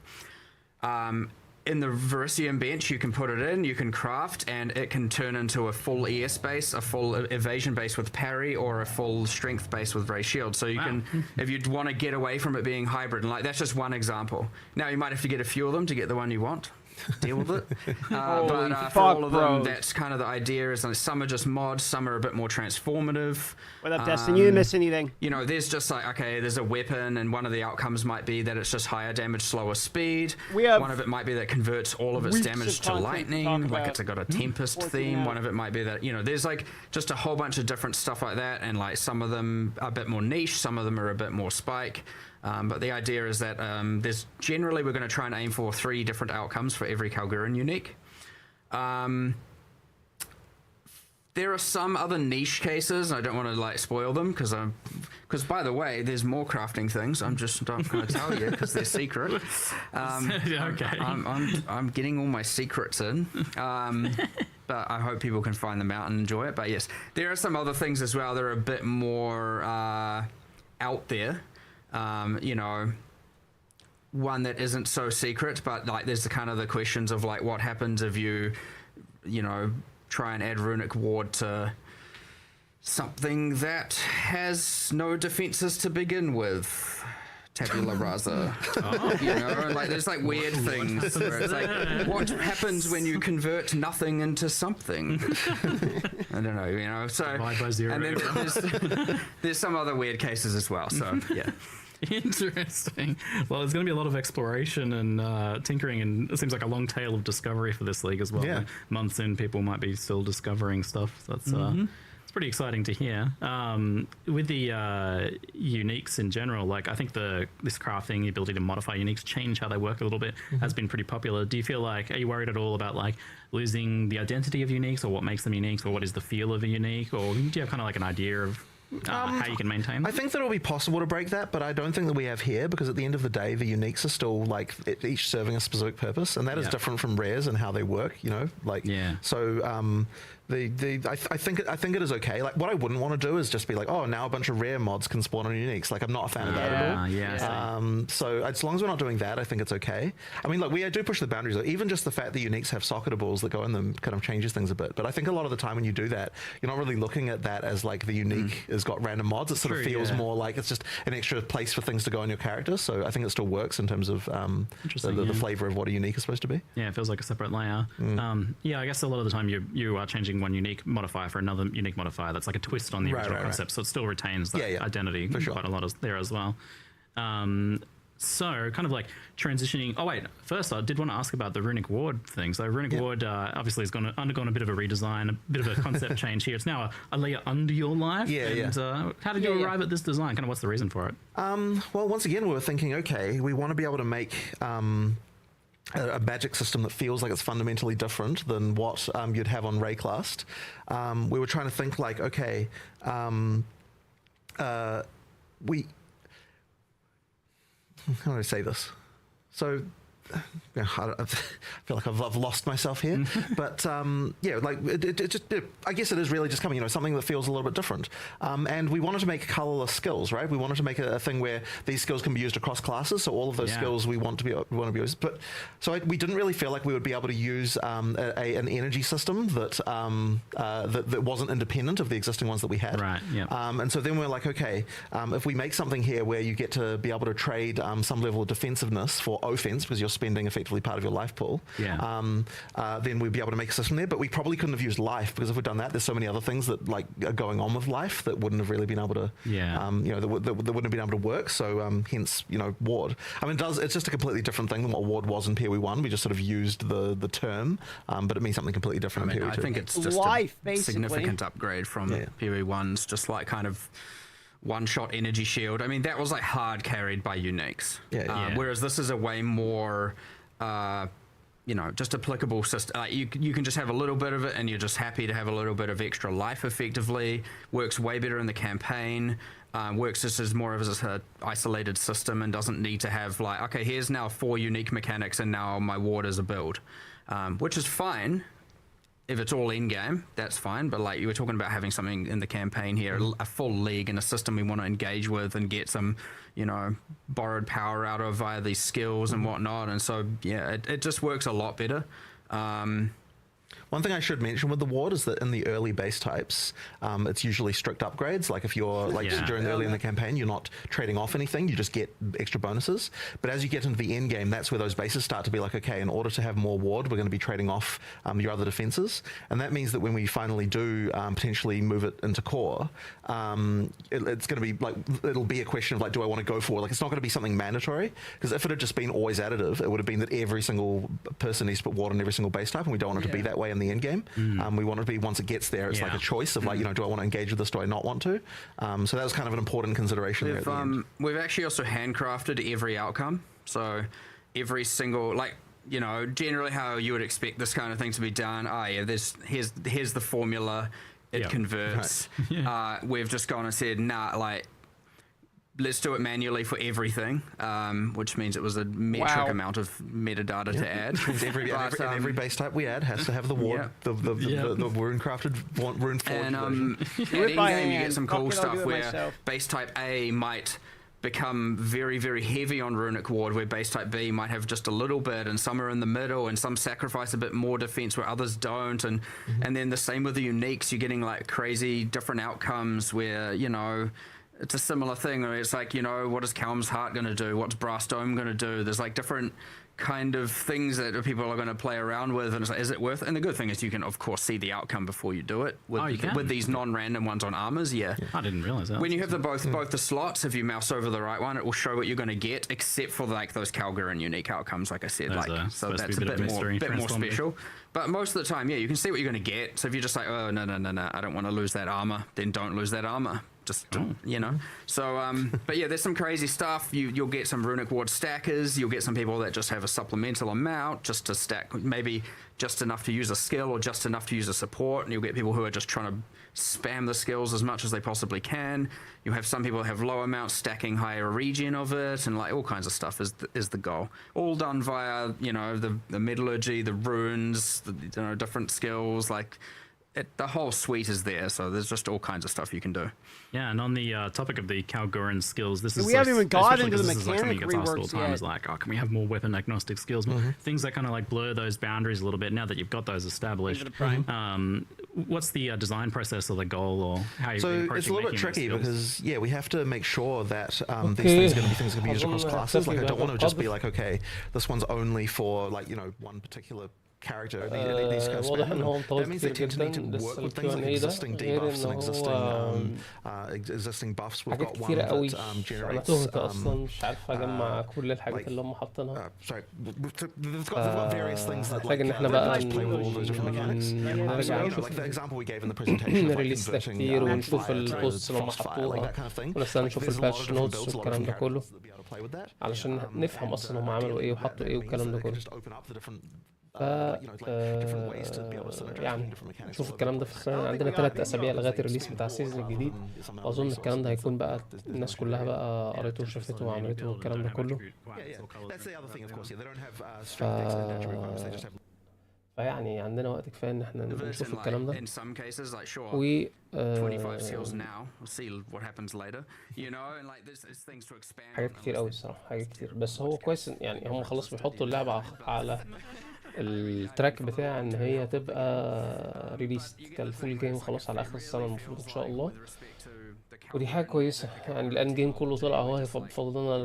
In the Verisium bench, you can put it in, you can craft, and it can turn into a full ES base, a full evasion base with parry, or a full strength base with raised shield. So you can, if you want to get away from it being hybrid, and like that's just one example. Now you might have to get a few of them to get the one you want. Deal with it. But for all of them, that's kind of the idea. Is like some are just mods, some are a bit more transformative. What up, Destin? You didn't miss anything. You know, there's just like, okay, there's a weapon, and one of the outcomes might be that it's just higher damage, slower speed. One of it might be that converts all of its damage to lightning, like it's got a Tempest theme. One of it might be that, you know, there's like just a whole bunch of different stuff like that, and like some of them are a bit more niche, some of them are a bit more spike. But the idea is that there's generally we're going to try and aim for 3 different outcomes for every Kalguran unique. There are some other niche cases. I don't want to like spoil them because by the way, there's more crafting things. I'm just not going to tell you because they're secret. Okay. I'm getting all my secrets in. But I hope people can find them out and enjoy it. But yes, there are some other things as well that are a bit more out there. You know, one that isn't so secret, but like there's the kind of the questions of like what happens if you know, try and add runic ward to something that has no defenses to begin with. Tabula rasa. You know, like there's like weird things where it's like, what happens when you convert nothing into something? I don't know, you know. So and then there's some other weird cases as well. So yeah. Interesting. Well, there's going to be a lot of exploration and tinkering, and it seems like a long tail of discovery for this league as well. Yeah. Months in, people might be still discovering stuff. So that's it's pretty exciting to hear. With the uniques in general, like I think this crafting, the ability to modify uniques, change how they work a little bit, has been pretty popular. Do you feel like, are you worried at all about like losing the identity of uniques, or what makes them unique, or what is the feel of a unique, or do you have kind of like an idea of how you can maintain them? I think that it'll be possible to break that, but I don't think that we have here, because at the end of the day, the uniques are still like each serving a specific purpose, and that is different from rares and how they work. You know, like so. I think it is okay. Like what I wouldn't want to do is just be like, oh, now a bunch of rare mods can spawn on uniques. Like I'm not a fan of that at all. So as long as we're not doing that, I think it's okay. I mean, like we do push the boundaries. Like, even just the fact that uniques have socketables that go in them kind of changes things a bit. But I think a lot of the time when you do that, you're not really looking at that as like the unique has got random mods. It sort of feels more like it's just an extra place for things to go on your character. So I think it still works in terms of the flavor of what a unique is supposed to be. Yeah, it feels like a separate layer. Yeah, I guess a lot of the time you are changing one unique modifier for another unique modifier that's like a twist on the original concept, so it still retains that identity for quite a lot of there as well. So kind of like transitioning. Oh wait, first I did want to ask about the runic ward thing. So runic ward obviously has undergone a bit of a redesign, a bit of a concept change here. It's now a layer under your life. How did you arrive at this design? Kind of what's the reason for it? Well, once again, we were thinking, okay, we want to be able to make a magic system that feels like it's fundamentally different than what you'd have on Rayclast. We were trying to think like, okay, how do I say this? So I feel like I've lost myself here, but like I guess it is really just coming, something that feels a little bit different. And we wanted to make colorless skills, right? We wanted to make a thing where these skills can be used across classes. So all of those skills we want to be used. But we didn't really feel like we would be able to use an energy system that wasn't independent of the existing ones that we had. Right. Yeah. And so then we're like, okay, if we make something here where you get to be able to trade some level of defensiveness for offense because you're spending effectively part of your life pool, then we'd be able to make a system there. But we probably couldn't have used life, because if we'd done that, there's so many other things that like are going on with life that wouldn't have really been able to, that wouldn't have been able to work. So hence, ward. I mean, it's just a completely different thing than what ward was in PoE 1. We just sort of used the term, but it means something completely different in PoE 2. I think it's just life, a significant upgrade from PoE 1's just like kind of one-shot energy shield. I mean, that was like hard carried by uniques. Whereas this is a way more, just applicable system. You can just have a little bit of it, and you're just happy to have a little bit of extra life. Effectively, works way better in the campaign. Works just as more of an isolated system, and doesn't need to have like, okay, here's now 4 unique mechanics, and now my ward is a build, which is fine. If it's all in-game, that's fine, but like you were talking about having something in the campaign here, a full league and a system we want to engage with and get some, borrowed power out of via these skills and whatnot, and so, it just works a lot better. One thing I should mention with the ward is that in the early base types, it's usually strict upgrades. Like if you're during early in the campaign, you're not trading off anything, you just get extra bonuses. But as you get into the end game, that's where those bases start to be like, okay, in order to have more ward, we're going to be trading off your other defenses. And that means that when we finally do potentially move it into core, it's going to be like, it'll be a question of like, do I want to go for it? Like, it's not going to be something mandatory, because if it had just been always additive, it would have been that every single person needs to put ward on every single base type, and we don't want it to be that way in the end game. We want it to be, once it gets there, it's like a choice of like, do I want to engage with this, do I not want to? So that was kind of an important consideration there at the end. We've actually also handcrafted every outcome. So every single, generally how you would expect this kind of thing to be done. Here's the formula, it converts. Right. We've just gone and said, let's do it manually for everything, which means it was a metric amount of metadata to add. Every base type we add has to have the ward, the rune-crafted rune forged version. And in-game you get some cool stuff where base type A might become very, very heavy on Runic Ward, where base type B might have just a little bit, and some are in the middle, and some sacrifice a bit more defense where others don't, and then the same with the uniques. You're getting like crazy different outcomes where, you know, it's a similar thing where it's like, you know, what is Calm's Heart going to do? What's Brass Dome going to do? There's like different kind of things that people are going to play around with, and it's like, is it worth it? And the good thing is you can of course see the outcome before you do it with these non-random ones on armors. I didn't realize that. When you have the both the slots, if you mouse over the right one, it will show what you're going to get, except for like those Calgary unique outcomes, like I said. So that's a bit more special. But most of the time, you can see what you're going to get. So if you're just like, oh no, I don't want to lose that armor, then don't lose that armor. Just you know. So but yeah, there's some crazy stuff. You'll get some Runic Ward stackers. You'll get some people that just have a supplemental amount just to stack, maybe just enough to use a skill or just enough to use a support. And you'll get people who are just trying to spam the skills as much as they possibly can. You have some people that have low amounts stacking higher regen of it, and like all kinds of stuff is the goal. All done via, you know, the metallurgy, the runes, you know, different skills, like. The whole suite is there, so there's just all kinds of stuff you can do. Yeah, and on the topic of the Kalguran skills, this is we haven't even got into the mechanic reworks yet. Is like, oh, can we have more weapon agnostic skills? Things that kind of like blur those boundaries a little bit now that you've got those established. What's the design process or the goal, or how you? So it's a little bit tricky because we have to make sure that these things are going to be things that can be used across classes. Like I don't want to just be like, okay, this one's only for like, you know, one particular character. واضح ان هو مطول كتير جدا لسه ال Q&A ده غير ان هو حاجات كتيرة قوي. انا تهت اصلا مش عارف اجمع كل الحاجات اللي هم حاطينها. محتاج ان احنا بقى نرجع نشوف نريليس ده كتير ونشوف البوستس اللي هم حطوها ونستنى نشوف الباتش نوتس والكلام ده كله علشان نفهم اصلا هم عملوا ايه وحطوا ايه والكلام ده كله. يعني نشوف الكلام ده في خلال عندنا 3 أسابيع لغايه الريليس بتاع السيزون الجديد. واظن الكلام ده هيكون بقى الناس كلها بقى قريته وشافته وعملته والكلام ده كله. فيعني عندنا وقت كفايه ان احنا نشوف الكلام ده. و حاجات كتير قوي الصراحه، حاجات كتير. بس هو كويس يعني هم خلاص بيحطوا اللعبه على التراك بتاع ان هي تبقى ريليست كالفول جيم خلاص على اخر السنه المفروض ان شاء الله. ودي حاجه كويسه يعني. الان جيم كله طلع اهو، فضلنا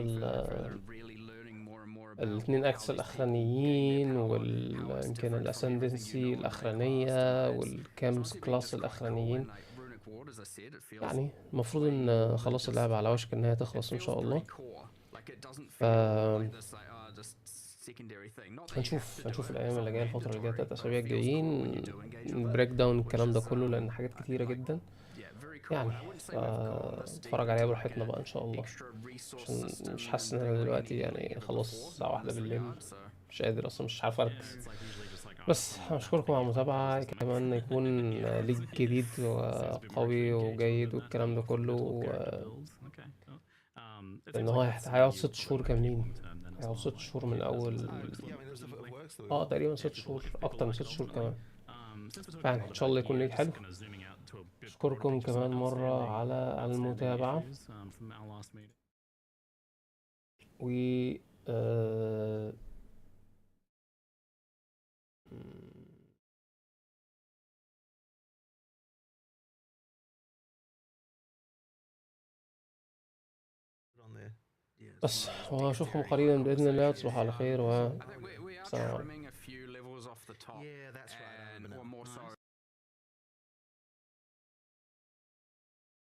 الاثنين اكس الاخرانيين ويمكن الاسندنسي الاخرانيه والكامس كلاس الاخرانيين. يعني المفروض ان خلاص اللعبه على وشك ان هي تخلص ان شاء الله. هنشوف الايام اللي جايه، الفتره اللي جايه 3 أسابيع الجايين بريك داون الكلام ده كله، لان حاجات كتيره جدا يعني. نتفرج عليها براحتنا بقى ان شاء الله، عشان مش حاسس ان انا دلوقتي يعني خلاص الساعه 1 بالليل مش قادر اصلا، مش عارف اركز. بس اشكركم على المتابعه، كمان يكون ليج جديد وقوي وجيد والكلام ده كله. لان هو هيقعد 6 شهور كاملين، هيقعد 6 شهور من اول تقريبا 6 شهور، اكتر من 6 شهور كمان. فعلا ان شاء الله يكون ليج حلو. أشكركم كمان مرة على المتابعة. و بس واشوفكم قريبا بإذن الله. تصبحوا على خير والسلام عليكم.